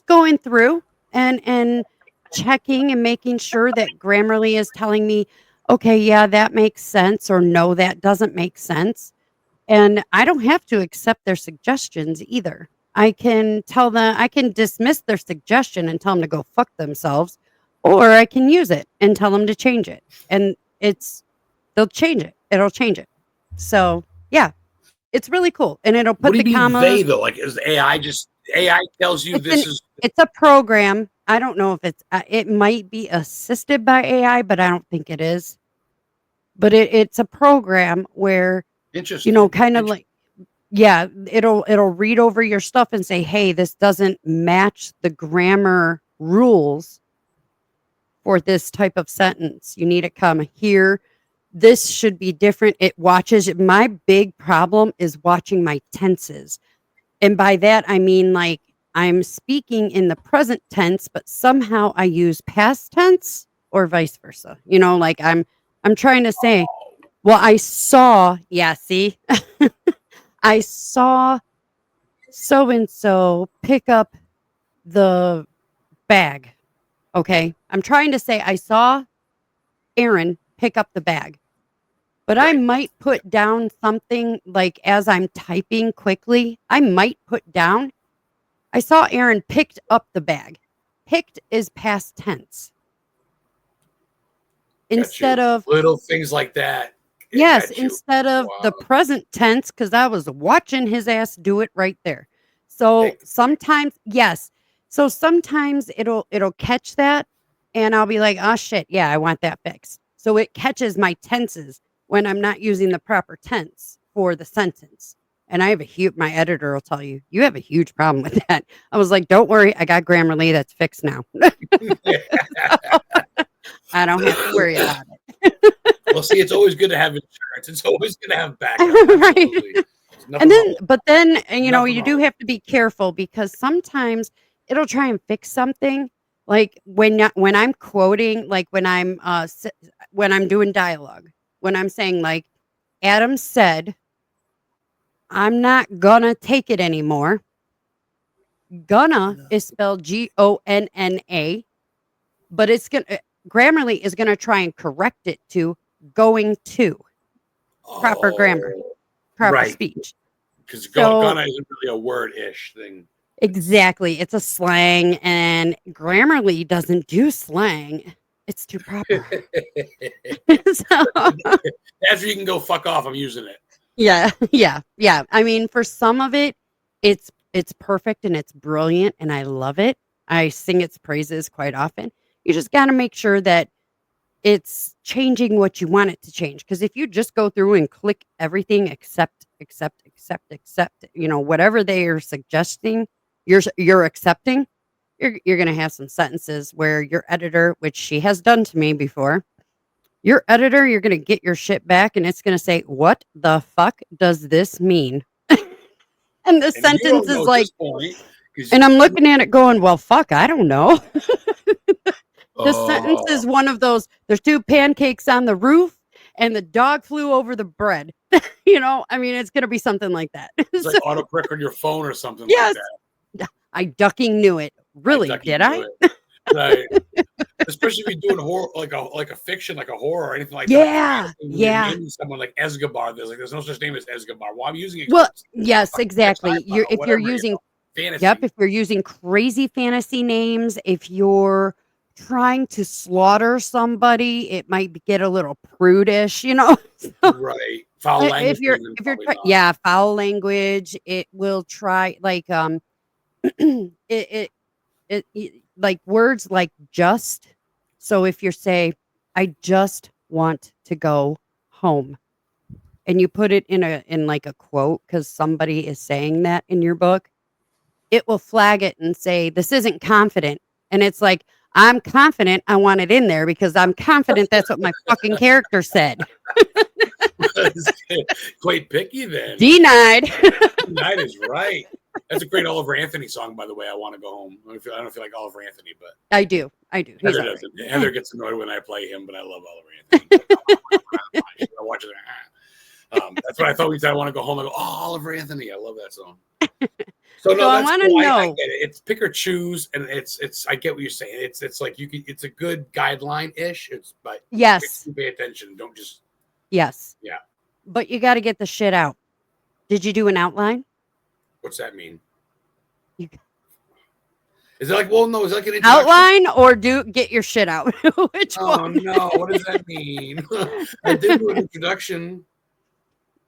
going through and checking and making sure that Grammarly is telling me, okay, yeah, that makes sense, or no, that doesn't make sense. And I don't have to accept their suggestions either. I can tell them, I can dismiss their suggestion and tell them to go fuck themselves, or I can use it and tell them to change it. And they'll change it. It'll change it. So yeah, it's really cool. And it'll put the comma. They though, like is AI tells you it's a program. I don't know if it might be assisted by AI, but I don't think it is. But it's a program where, kind of like, yeah, it'll read over your stuff and say, hey, this doesn't match the grammar rules for this type of sentence. You need to come here. This should be different. It watches. My big problem is watching my tenses. And by that, I mean, like, I'm speaking in the present tense, but somehow I use past tense or vice versa. Like I'm trying to say, well, I saw, yeah, see, I saw so and so pick up the bag. Okay. I'm trying to say I saw Aaron pick up the bag, but I Right. might put down something like as I'm typing quickly, I might put down, I saw Aaron picked up the bag. Picked is past tense Got instead you. of, Little things like that. It yes, got you. instead of the Wow. present tense, because I was watching his ass do it right there. So Exactly. sometimes, yes. So sometimes it'll catch that and I'll be like, oh shit, yeah, I want that fixed. So it catches my tenses when I'm not using the proper tense for the sentence. And I have a huge, my editor will tell you, you have a huge problem with that. I was like, don't worry, I got Grammarly that's fixed now. I don't have to worry about it. Well, see, it's always good to have insurance. It's always good to have backup. Right. Absolutely. There's nothing wrong with But then, and, nothing you wrong do with have to be careful because sometimes it'll try and fix something. Like when I'm quoting, like when I'm doing dialogue, when I'm saying like Adam said, I'm not gonna take it anymore. Gonna is spelled Gonna, but Grammarly is gonna try and correct it to going to proper grammar, Oh, proper right. speech. Because So Ghana isn't really a word-ish thing. exactly. It's a slang, and Grammarly doesn't do slang. It's too proper. So, After you can go fuck off, I'm using it. yeah, yeah, yeah. I mean, for some of it, it's perfect and it's brilliant, and I love it. I sing its praises quite often. You just got to make sure that it's changing what you want it to change. Because if you just go through and click everything except, whatever they are suggesting, you're accepting, you're gonna have some sentences where your editor, which she has done to me before, your editor, you're gonna get your shit back and it's gonna say, "What the fuck does this mean?" And the And you sentence don't is know at like, this point because and I'm looking at it going, "Well, fuck, I don't know." The sentence oh, is one of those, there's 2 pancakes on the roof and the dog flew over the bread. I mean, it's gonna be something like that. it's like So, autocorrect on your phone or something like yes, that. I ducking knew it. I Really, ducking did do I? it. Right. Especially if you're doing horror, like a fiction, like a horror or anything like that, like Yeah, fantasy, when you're yeah. naming someone like Escobar, there's no such name as Escobar. Well, I'm using it Well, because it's yes, fucking six exactly. eyebrow, If you're whatever, using, yep, fantasy. if you're using crazy fantasy names, if you're trying to slaughter somebody, it might get a little prudish. So, Right. Foul language, even if you're probably not. yeah, foul language, it will try like like words like just. So if you say, I just want to go home, and you put it in like a quote because somebody is saying that in your book, it will flag it and say, this isn't confident. And it's like, I'm confident I want it in there because I'm confident that's what my fucking character said. Quite picky then. Denied. That is right. That's a great Oliver Anthony song, by the way. I want to go home. I don't feel like Oliver Anthony, but I do. He's Heather all right. doesn't. Heather gets annoyed when I play him, but I love Oliver Anthony. I watch it. That's what I thought we said. I want to go home. I go, oh, Oliver Anthony. I love that song. So So no, I that's want to cool. I know. get it. It's pick or choose, and it's. I get what you're saying. It's like you can. It's a good guideline ish. But Yes. pay attention. Don't just. Yes. Yeah. But you got to get the shit out. Did you do an outline? What's that mean? You Is it like? Well, no. Is it like an introduction? outline or get your shit out? Which Oh one? no! What does that mean? I did do an introduction.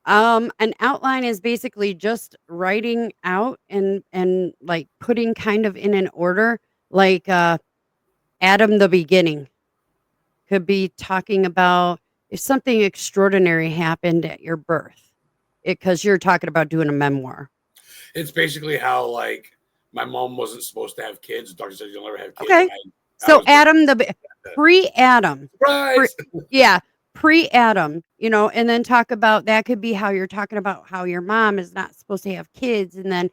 An outline is basically just writing out and like putting kind of in an order, like Adam the beginning could be talking about if something extraordinary happened at your birth, because you're talking about doing a memoir. It's basically how like my mom wasn't supposed to have kids. The doctor said you'll never have kids. Okay, And I so was Adam pre-Adam, surprised. yeah, pre-Adam, and then talk about that could be how you're talking about how your mom is not supposed to have kids, and then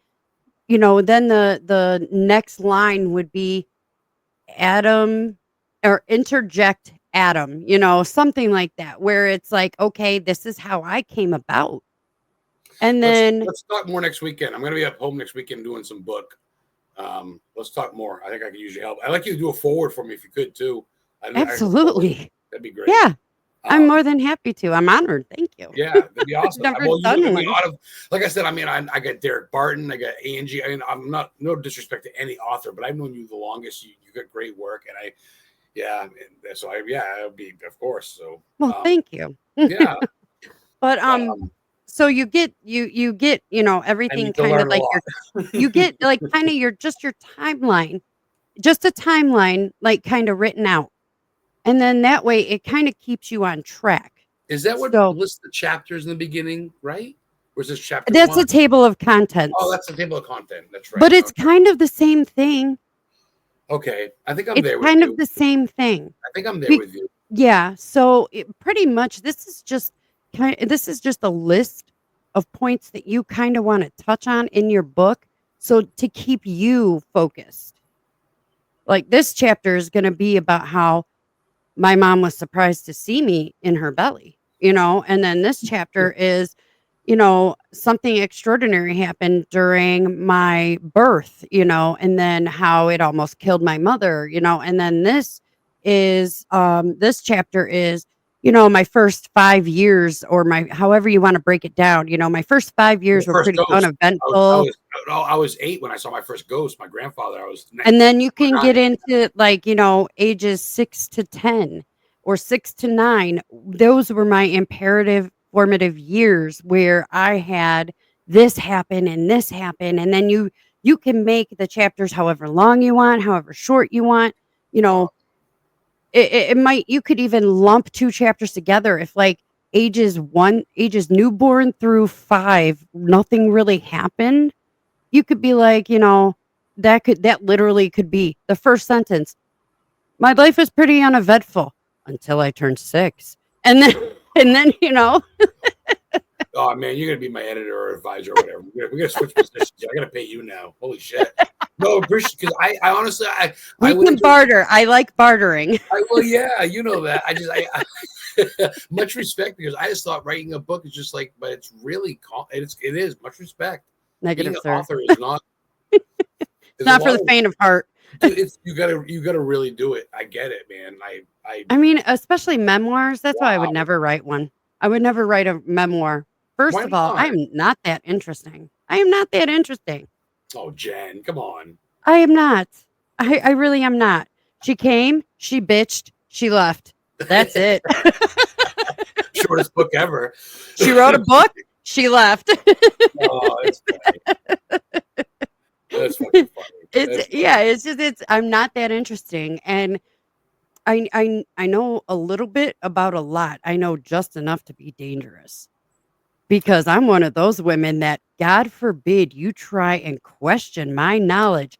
then the next line would be Adam or interject Adam, something like that, where it's like, okay, this is how I came about. And then Let's talk more next weekend. I'm going to be at home next weekend doing some book. Let's talk more. I think I could use your help. I'd like you to do a forward for me if you could too. absolutely. That'd be great. Yeah. I'm more Um, than happy to. I'm honored. Thank you. yeah, that'd be awesome. Never Well, done I one. like I said, I got Derek Barton, I got Angie. I mean, I'm not no disrespect to any author, but I've known you the longest. You got great work, and it would be, of course. So, Well, thank you. yeah. But Um, so you get, I everything need to kind learn of a like lot. you get like kind of your timeline, just a timeline like kind of written out. And then that way it kind of keeps you on track. Is that what So lists the chapters in the beginning, right? Or is this chapter that's one? a table of Oh, contents. that's the table of content. That's right. But it's kind of the same thing. Okay. I think I'm It's there with kind of you. the same thing. I think I'm there Be- with you. yeah, so pretty much this is just a list of points that you kind of want to touch on in your book, so to keep you focused. Like this chapter is going to be about how my mom was surprised to see me in her belly, and then this chapter is, something extraordinary happened during my birth, and then how it almost killed my mother, and then this chapter is, my first 5 years, or my however you want to break it down. My first 5 years The were first pretty ghost. uneventful. I was 8 when I saw my first ghost. My grandfather. I was And then you can 9. get into like, ages 6 to 10 or 6 to 9. Those were my imperative formative years where I had this happen and this happen. And then you can make the chapters however long you want, however short you want. You Uh, know, it might, you could even lump two chapters together if like ages newborn through 5, nothing really happened. You could be like, that literally could be the first sentence. My life is pretty uneventful until I turned 6. And then and then, oh man, you're gonna be my editor or advisor or whatever. We're gonna switch positions. I gotta pay you now. Holy shit! No, appreciate because I honestly we would can enjoy. barter. I like bartering. Well, yeah, you know that. Much respect because I just thought writing a book is just like, but it's really it is much respect. Being Negative, an sir. author is not. It's not for the faint of heart. Dude, you gotta really do it. I get it, man. I mean, especially memoirs. That's why I would Wow. never write one. I would never write a memoir. First Why of all, I not? am not that interesting. I am not that interesting. Oh, Jen, come on. I am not. I really am not. She came, she bitched, she left. That's it. Shortest book ever. She wrote a book, she left. Oh, that's funny. That's fucking funny. It's I'm not that interesting. And I know a little bit about a lot. I know just enough to be dangerous. Because I'm one of those women that, God forbid, you try and question my knowledge,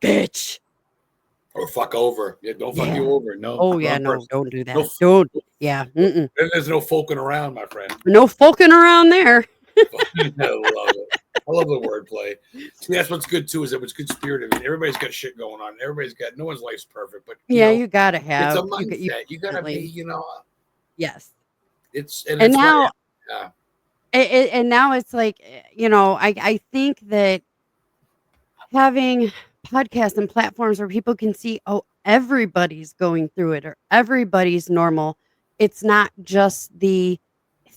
bitch. Or fuck over. Yeah, don't fuck Yeah. you over. No. Oh yeah, wrong no, person. don't do that. No, Don't. Yeah. Mm-mm. there's no folking around, my friend. No folking around there. I love it. I love the wordplay. See, that's what's good too, is that it's good spirited. I mean, everybody's got shit going on. No one's life's perfect, but You gotta it's have. a mindset. You gotta be, Yes. it's And it's now, yeah. and now it's like, I think that having podcasts and platforms where people can see, oh, everybody's going through it or everybody's normal. It's not just the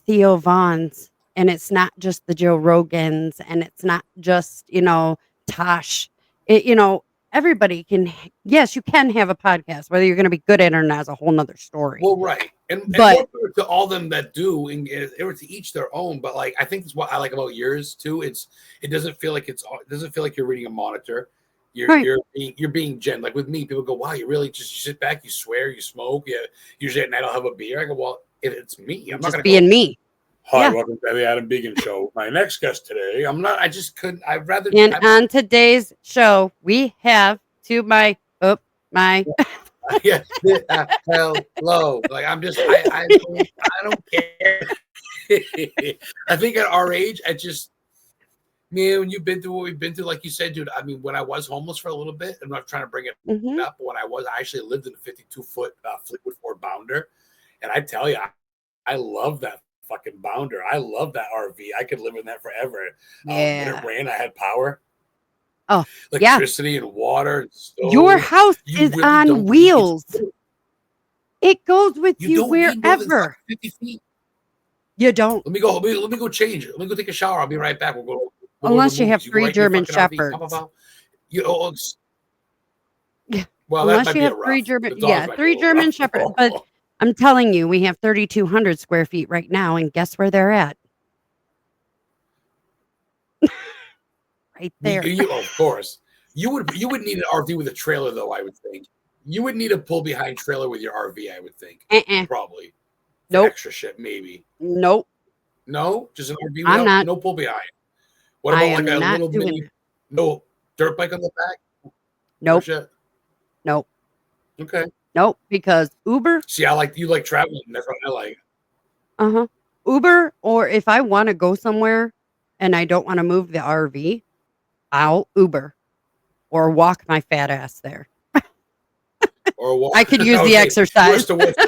Theo Vaughns and it's not just the Joe Rogans and it's not just, Tosh. Everybody can, yes, you can have a podcast, whether you're going to be good at it or not is a whole nother story. Well, right. And But more power to all them that do, and to each their own. But like, I think that's what I like about yours too. It doesn't feel like it doesn't feel like you're reading a monitor. right. You're being Jen. Like with me, people go, "Wow, you really just you sit back, you swear, you smoke. Yeah, usually at night I'll have a beer." I go, "Well, if it's me, I'm not Just gonna being go, me. hi, Yeah. welcome to the Adam Began Show. My next guest today. I'm not. I just couldn't. I'd rather. And on today's show, we have to my Yeah, hello. Like I'm just. I don't care. I think at our age, Man, when you've been through what we've been through, like you said, dude. I mean, when I was homeless for a little bit, I'm not trying to bring it Mhm. up, but when I actually lived in a 52-foot Fleetwood Ford Bounder, and I tell you, I love that fucking Bounder. I love that RV. I could live in that forever. When it Yeah. rained, I had power, Oh, yeah. electricity, and water, and Your stove. house You is really on don't need it's wheels. It goes with you you don't need more than wherever. fucking 50 feet. You don't. Let me go change. Let me go take a shower. I'll be right back. We'll go to the Unless you have movies. You go 3 right in your German fucking RV. Pow, pow, Shepherds. pow. You know, Yeah. well, that Unless might you be a have 3 rough. German The dogs yeah, might be a 3 little German rough. Shepherd but I'm telling you, we have 3,200 square feet right now, and guess where they're at? Right there. Of course, you would need an RV with a trailer, though. I would think you would need a pull behind trailer with your RV. I would think Uh-uh. probably for Nope. extra shit, maybe. Nope. No, just an RV I'm without not. no pull behind. What I about like am a not little doing mini that. no dirt bike on the back? No Nope. shit. Nope. Okay. Nope, because Uber See, I like you like traveling. That's what I like. uh-huh. Uber, or if I wanna go somewhere and I don't wanna move the RV, I'll Uber or walk my fat ass there. Or what? I could I use would the say exercise. worst to worst.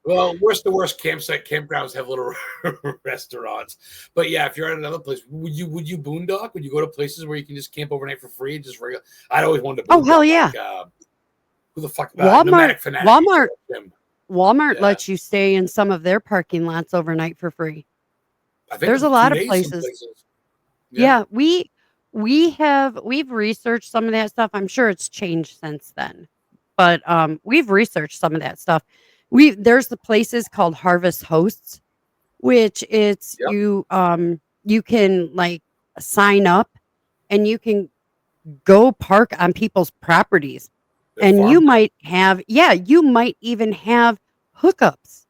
Well, worst to worst campgrounds have little restaurants. But yeah, if you're at another place, would you boondock? Would you go to places where you can just camp overnight for free? Just regular. I'd always wanted to Oh, hell boondock. yeah. Like who the fuck? Walmart Nomadic Fanatic. Walmart Walmart Yeah, lets you stay in some of their parking lots overnight for free. I think There's up a to lot of 2 days. Some places. places. Yeah. Yeah, we've researched some of that stuff. I'm sure it's changed since then. But we've researched some of that stuff. There's the places called Harvest Hosts, which it's Yep. you can like sign up and you can go park on people's properties. They're And farm. you might even have hookups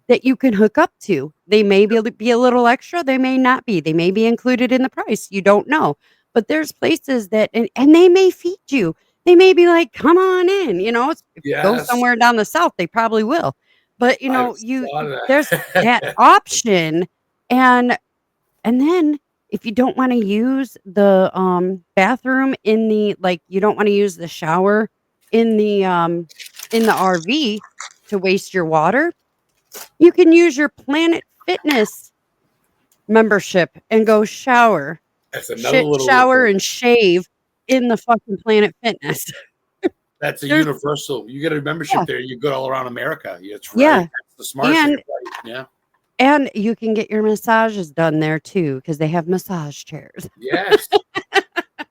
that you can hook up to. They may be a little extra, they may not be. They may be included in the price. You don't know. But there's places that and they may feed you. They may be like, "Come on in." If you go Yes, somewhere down the south, they probably will. But I've you thought of there's that that. option and and then if you don't wanna use the, bathroom in the like, you don't wanna use the shower in the RV to waste your water, you can use your Planet Fitness membership and go That's another little shower loophole. and shave in the fucking Planet Fitness. That's a There's universal. You get a yeah, membership there. You go all around America. That's right. yeah, That's the smart thing. and Right. Yeah. and you can get your massages done there too because they have massage chairs. Yes.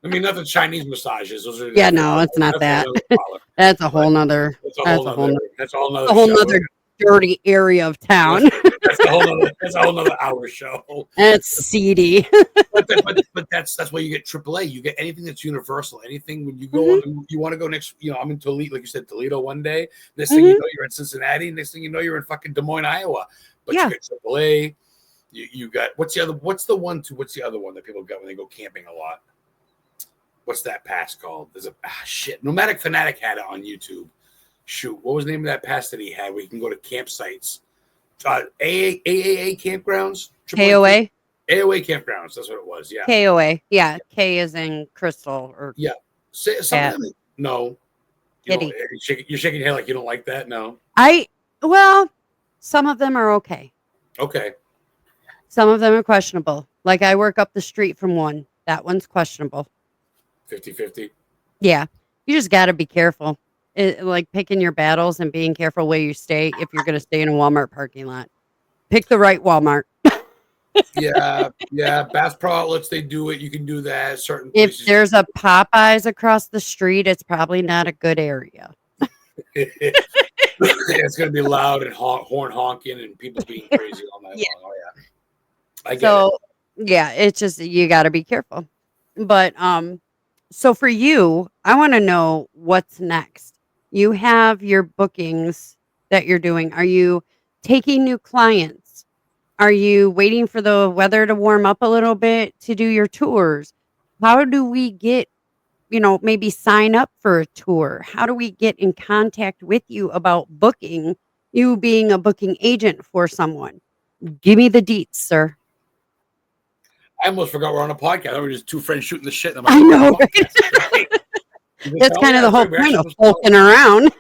I mean, not the Chinese massages. Those are Yeah, that's a no, it's not that's a whole that. nother bother. That's a But whole nother that's a whole that's a nother whole that's a whole a nother whole show. nother dirty area of That's, town. that's a whole nother hour show. It's seedy. But that's why you get AAA. You get anything that's universal. Anything when you go Mhm, on, you want to go next. I'm in Toledo, like you said, Toledo one day. Next thing you mhm, know, you're in Cincinnati. Next thing you know, you're in fucking Des Moines, Iowa. But you yeah. get AAA. You got what's the other? What's the one? What's the other one that people got when they go camping a lot? What's that pass called? There's a shit. Nomadic Fanatic had it on YouTube. Shoot, what was the name of that pass that he had where you can go to campsites? AAA campgrounds? AAA, KOA? AOA campgrounds. That's what it was. Yeah. KOA. Yeah, K is in crystal or Yeah. Some of cat, them, no. You don't, kitty. you're shaking your head like you don't like that? No. I well, some of them are okay. Okay. Some of them are questionable. Like, I work up the street from one. That one's questionable. 50-50. Yeah. You just gotta be careful. Like, picking your battles and being careful where you stay if you're gonna stay in a Walmart parking lot. Pick the right Walmart. Yeah. Yeah. Bass Pro Outlets, they do it. You can do that. Certain If places. there's a Popeyes across the street, it's probably not a good area. It's going to be loud and horn honking and people being crazy all night Yeah. long. Oh, yeah. I get it. So, yeah, it's just you gotta be careful. But, so for you, I wanna know what's next. You have your bookings that you're doing. Are you taking new clients? Are you waiting for the weather to warm up a little bit to do your tours? How do we get maybe sign up for a tour? How do we get in contact with you about booking, you being a booking agent for someone? Give me the deets, sir. I almost forgot we're on a podcast. We were just two friends shooting the shit. I'm I like, know, "Oh, right? that's great." He's like, That's "Oh, kind of yeah, the that's whole right. We're point actually of supposed to folking around.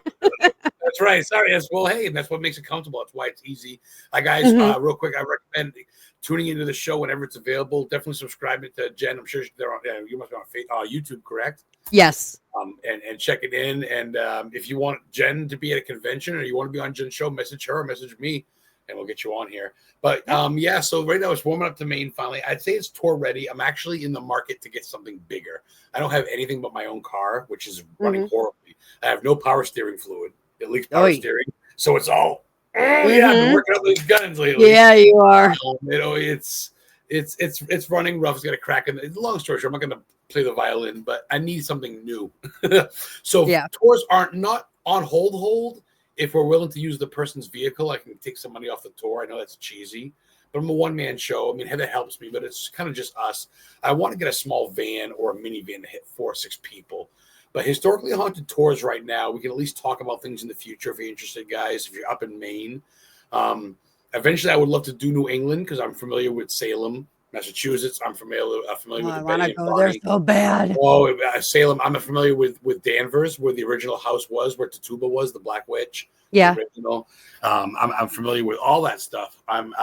That's right. Sorry. Yes. Well, hey, that's what makes it comfortable. That's why it's easy. Guys, Mhm. real quick, I recommend tuning into the show whenever it's available. Definitely subscribing to Jen. I'm sure they're on. You must be on YouTube, correct? Yes. And check it in. And if you want Jen to be at a convention or you want to be on Jen's show, message her, message me, and we'll get you on here. But yeah, so right now it's warming up to Maine finally. I'd say it's tour ready. I'm actually in the market to get something bigger. I don't have anything but my own car, which is running Mhm. horribly. I have no power steering fluid. It leaks power Oy. steering. So it's all, oh yeah, I've been Mhm. working up these guns lately. Yeah, you are. It's running rough. It's got a crack in it. Long story short, I'm not going to play the violin, but I need something new. So Yeah. tours aren't not on hold. If we're willing to use the person's vehicle, I can take some money off the tour. I know that's cheesy, but I'm a one-man show. I mean, that helps me, but it's kind of just us. I want to get a small van or a minivan to hit 4 or 6 people. But historically haunted tours right now, we can at least talk about things in the future if you're interested, guys. If you're up in Maine, eventually I would love to do New England because I'm familiar with Salem, Massachusetts. I'm familiar Oh, with I the want to Betty and go there Barney. so bad. Oh, Salem. I'm familiar with Danvers, where the original house was, where Tituba was, the Black Witch, the Yeah. original. I'm familiar with all that stuff. I'm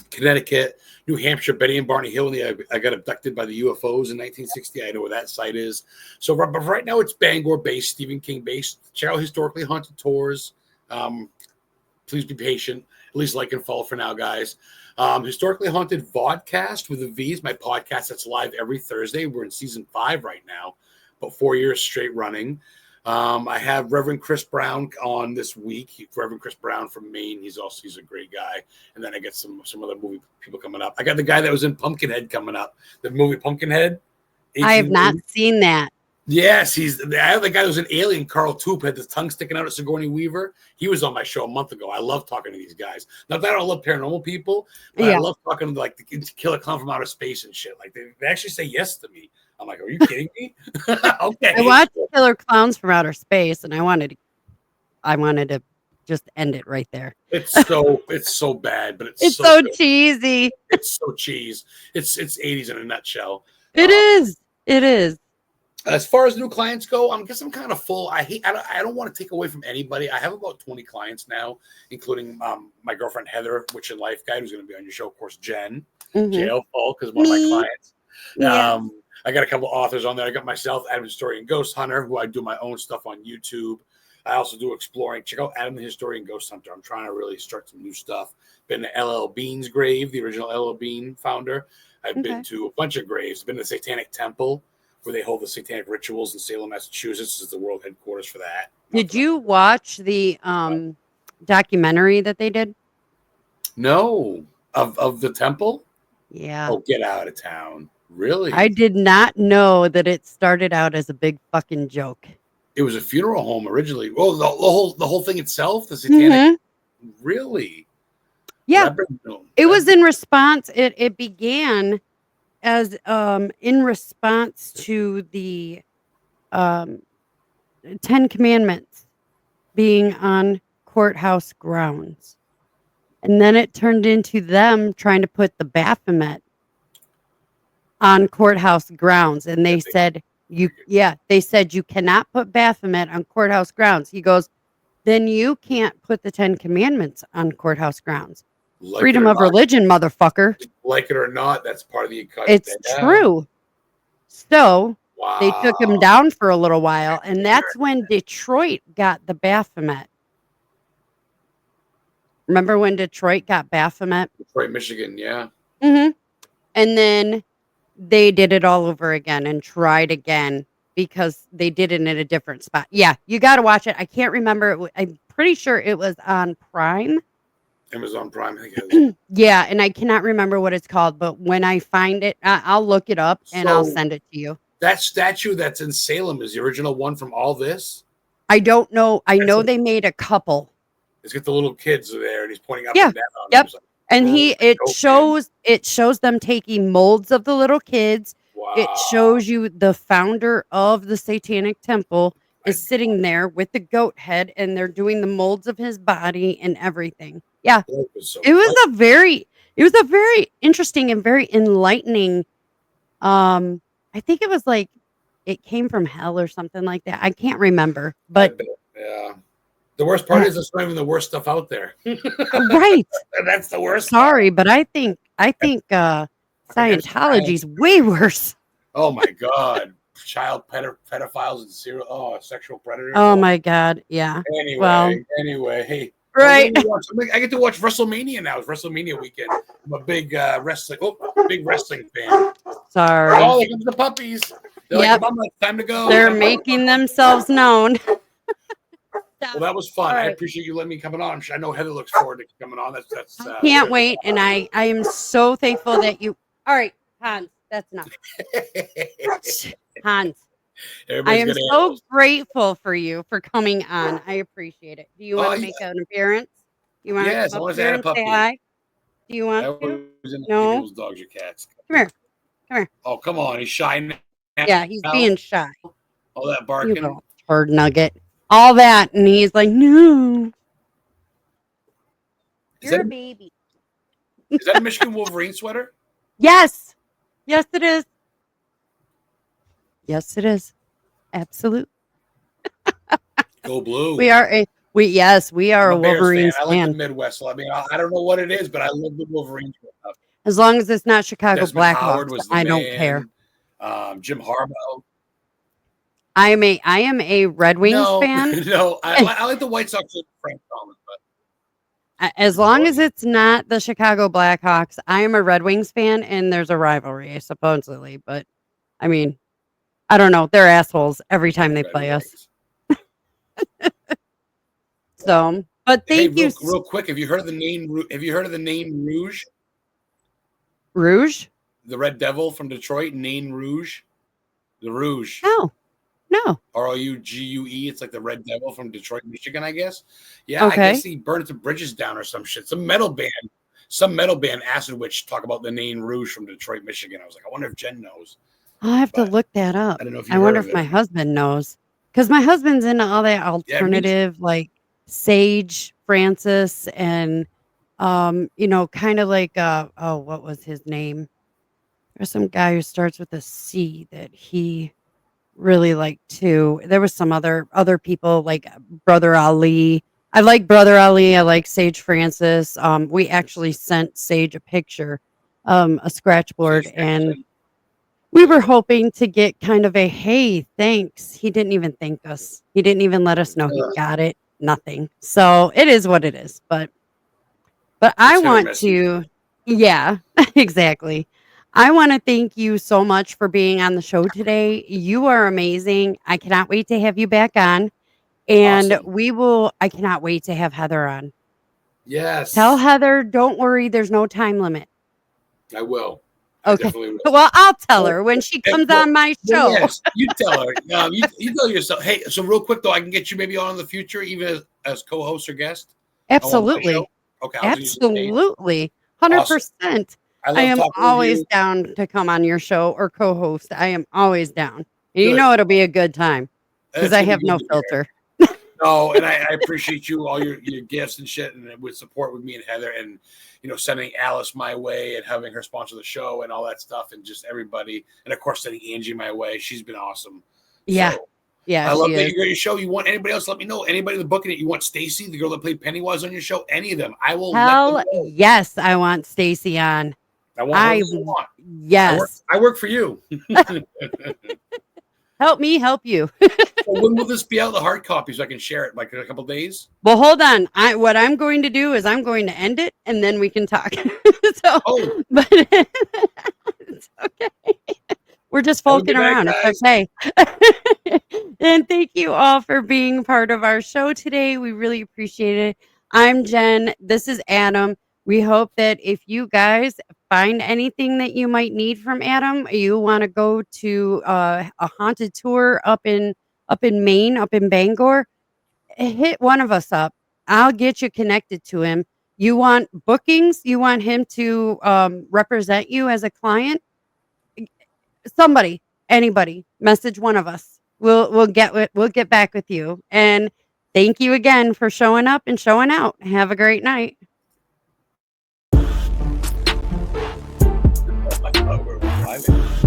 Connecticut, New Hampshire, Betty and Barney Hill. I got abducted by the UFOs in 1960. I know where that site is. So, but right now it's Bangor based, Stephen King based. Check out historically haunted tours. Please be patient. At least like and follow for now, guys. Historically Haunted Vodcast with a V is my podcast that's live every Thursday. We're in season 5 right now, about 4 years straight running. I have Reverend Chris Brown on this week. Reverend Chris Brown from Maine. He's a great guy. And then I get some other movie people coming up. I got the guy that was in Pumpkinhead coming up. The movie Pumpkinhead. I have not seen that. Yes, I have the guy who was an alien, Carl Toop, had his tongue sticking out at Sigourney Weaver. He was on my show a month ago. I love talking to these guys. Not that I don't love paranormal people, but I love talking to like the killer clown from outer space and shit. Like they actually say yes to me. I'm like, are you kidding me? Okay. I watched Killer Clowns from Outer Space, and I wanted to just end it right there. It's so bad, but it's so good. cheesy. It's so cheese. It's 80s in a nutshell. It is. It is. As far as new clients go, I guess I'm kind of full. I don't want to take away from anybody. I have about 20 clients now, including my girlfriend Heather, Witch and Life Guide, who's going to be on your show. Of course, Jen, JL Falk is one of my clients. Yeah. I got a couple authors on there. I got myself, Adam Historian Ghost Hunter, who I do my own stuff on YouTube. I also do exploring. Check out Adam the Historian Ghost Hunter. I'm trying to really start some new stuff. Been to LL Bean's grave, the original LL Bean founder. I've been to a bunch of graves. Been to the Satanic Temple, where they hold the satanic rituals in Salem, Massachusetts, is the world headquarters for that. Did you watch the documentary that they did? No. Of the temple? Yeah. Oh, get out of town. Really? I did not know that it started out as a big fucking joke. It was a funeral home originally. Oh, the whole thing itself, the satanic. Really? Yeah. It was in response. It began as in response to the 10 Commandments being on courthouse grounds. And then it turned into them trying to put the Baphomet on courthouse grounds. And they said, they said you cannot put Baphomet on courthouse grounds. He goes, then you can't put the 10 Commandments on courthouse grounds. Like freedom of religion, motherfucker. Like it or not, that's part of the It's true. So they took him down for a little while, and that's when Detroit got the Baphomet. Remember when Detroit got Baphomet? Detroit, Michigan, yeah. Mm-hmm. And then they did it all over again and tried again because they did it in a different spot. Yeah, you got to watch it. I can't remember. I'm pretty sure it was on Prime. Amazon Prime, I think. Yeah, and I cannot remember what it's called, but when I find it, I'll look it up and I'll send it to you. That statue that's in Salem is the original one from all this? I don't know. I know they made a couple. He's got the little kids there, and he's pointing up and down. Yep. Like, and it shows them taking molds of the little kids. Wow. It shows you the founder of the Satanic Temple is sitting there with the goat head, and they're doing the molds of his body and everything. Yeah, it was a very It was a very interesting and very enlightening. I think it was like it came from hell or something like that. I can't remember, I but bet. Yeah. The worst part uh, is it's not even the worst stuff out there. right. That's the worst part. Sorry, but I think Against Scientology's science. way worse. Oh my god. Child pedophiles and serial sexual predators. Oh Oh. my god, yeah. Well, Anyway, hey, right. I get to watch WrestleMania now. It's WrestleMania weekend. I'm a big big wrestling fan. Sorry. Oh, there comes the puppies. They're Yep. like, Mama, it's time to go. They're making themselves known. Well, that was fun. All I right. appreciate you letting me coming on. I know Heather looks forward to coming on. That's Can't wait, and I am so thankful that you. All right, Hans, that's enough. Hans, I Everybody's am got so animals. grateful for you for coming on. I appreciate it. Do you want to Yeah. make an appearance? You want Yes, to I come up want to here add a and say puppy. hi? Do you want That to? was in No. people's dogs or cats. Come here. Come here. Oh, come on. He's shy now. Yeah, he's being shy. All that You barking. little turd nugget. All that, and he's like, no. You're a baby. Is that a Michigan Wolverine sweater? Yes. Yes, it is. Yes, it is. Absolute. Go blue. We are a Wolverines fan. I like the fan. Midwest. So, I mean, I don't know what it is, but I love the Wolverines. As long as it's not Chicago Desmond Howard Blackhawks, was the I man. don't care. Jim Harbaugh. I am a Red Wings fan. No, I like the White Sox with Frank Thomas, but As long as it's not the Chicago Blackhawks, I am a Red Wings fan, and there's a rivalry supposedly. But I mean, I don't know. They're assholes every time they play us. So, but thank you. Real quick, have you heard of the name? Have you heard of the name Rouge? Rouge? The Red Devil from Detroit, Nain Rouge. The Rouge. No. Rougue. It's like the Red Devil from Detroit, Michigan, I guess. Yeah, Okay. I guess he burned some bridges down or some shit. Some metal band, Acid Witch, talk about the Nain Rouge from Detroit, Michigan. I was like, I wonder if Jen knows. I'll have to look that up. I don't know if I wonder if my husband knows, because my husband's into all that alternative, like Sage Francis and kind of like what was his name? There's some guy who starts with a C that he really liked too. There was some other people like Brother Ali. I like Brother Ali. I like Sage Francis. We actually sent Sage a picture, a scratch board, and we were hoping to get kind of a, hey, thanks. He didn't even thank us. He didn't even let us know he got it. Nothing. So it is what it is. But I want to, yeah, exactly. I want to thank you so much for being on the show today. You are amazing. I cannot wait to have you back on. And I cannot wait to have Heather on. Yes. Tell Heather, don't worry, there's no time limit. I will. Okay. Well, I'll tell her when she comes on my show. Yes, you tell her. You tell yourself. Hey, so real quick though, I can get you maybe on in the future, even as co-host or guest. Absolutely. Okay. Absolutely. 100%. I am always down to come on your show or co-host. I am always down. And you know it'll be a good time because I have no filter. No, and I appreciate you, all your gifts and shit, and with support with me and Heather, and sending Alice my way and having her sponsor the show and all that stuff, and just everybody, and of course sending Angie my way. She's been awesome. Yeah, so, yeah. I love that you got your show. You want anybody else? Let me know. Anybody that's booking it? You want Stacy, the girl that played Pennywise, on your show? Any of them? I will. Hell yes, I want Stacy on. I want. Yes, I work for you. Help me help you. So when will this be out, the hard copy, so I can share it like in a couple days? Well, hold on. What I'm going to do is I'm going to end it and then we can talk. But it's okay. We're just folking around. It's okay. And thank you all for being part of our show today. We really appreciate it. I'm Jen. This is Adam. We hope that if you guys find anything that you might need from Adam, you want to go to a haunted tour up in Maine, up in Bangor, hit one of us up. I'll get you connected to him. You want bookings? You want him to represent you as a client? Somebody, anybody, message one of us. We'll get back with you. And thank you again for showing up and showing out. Have a great night. Bye, man.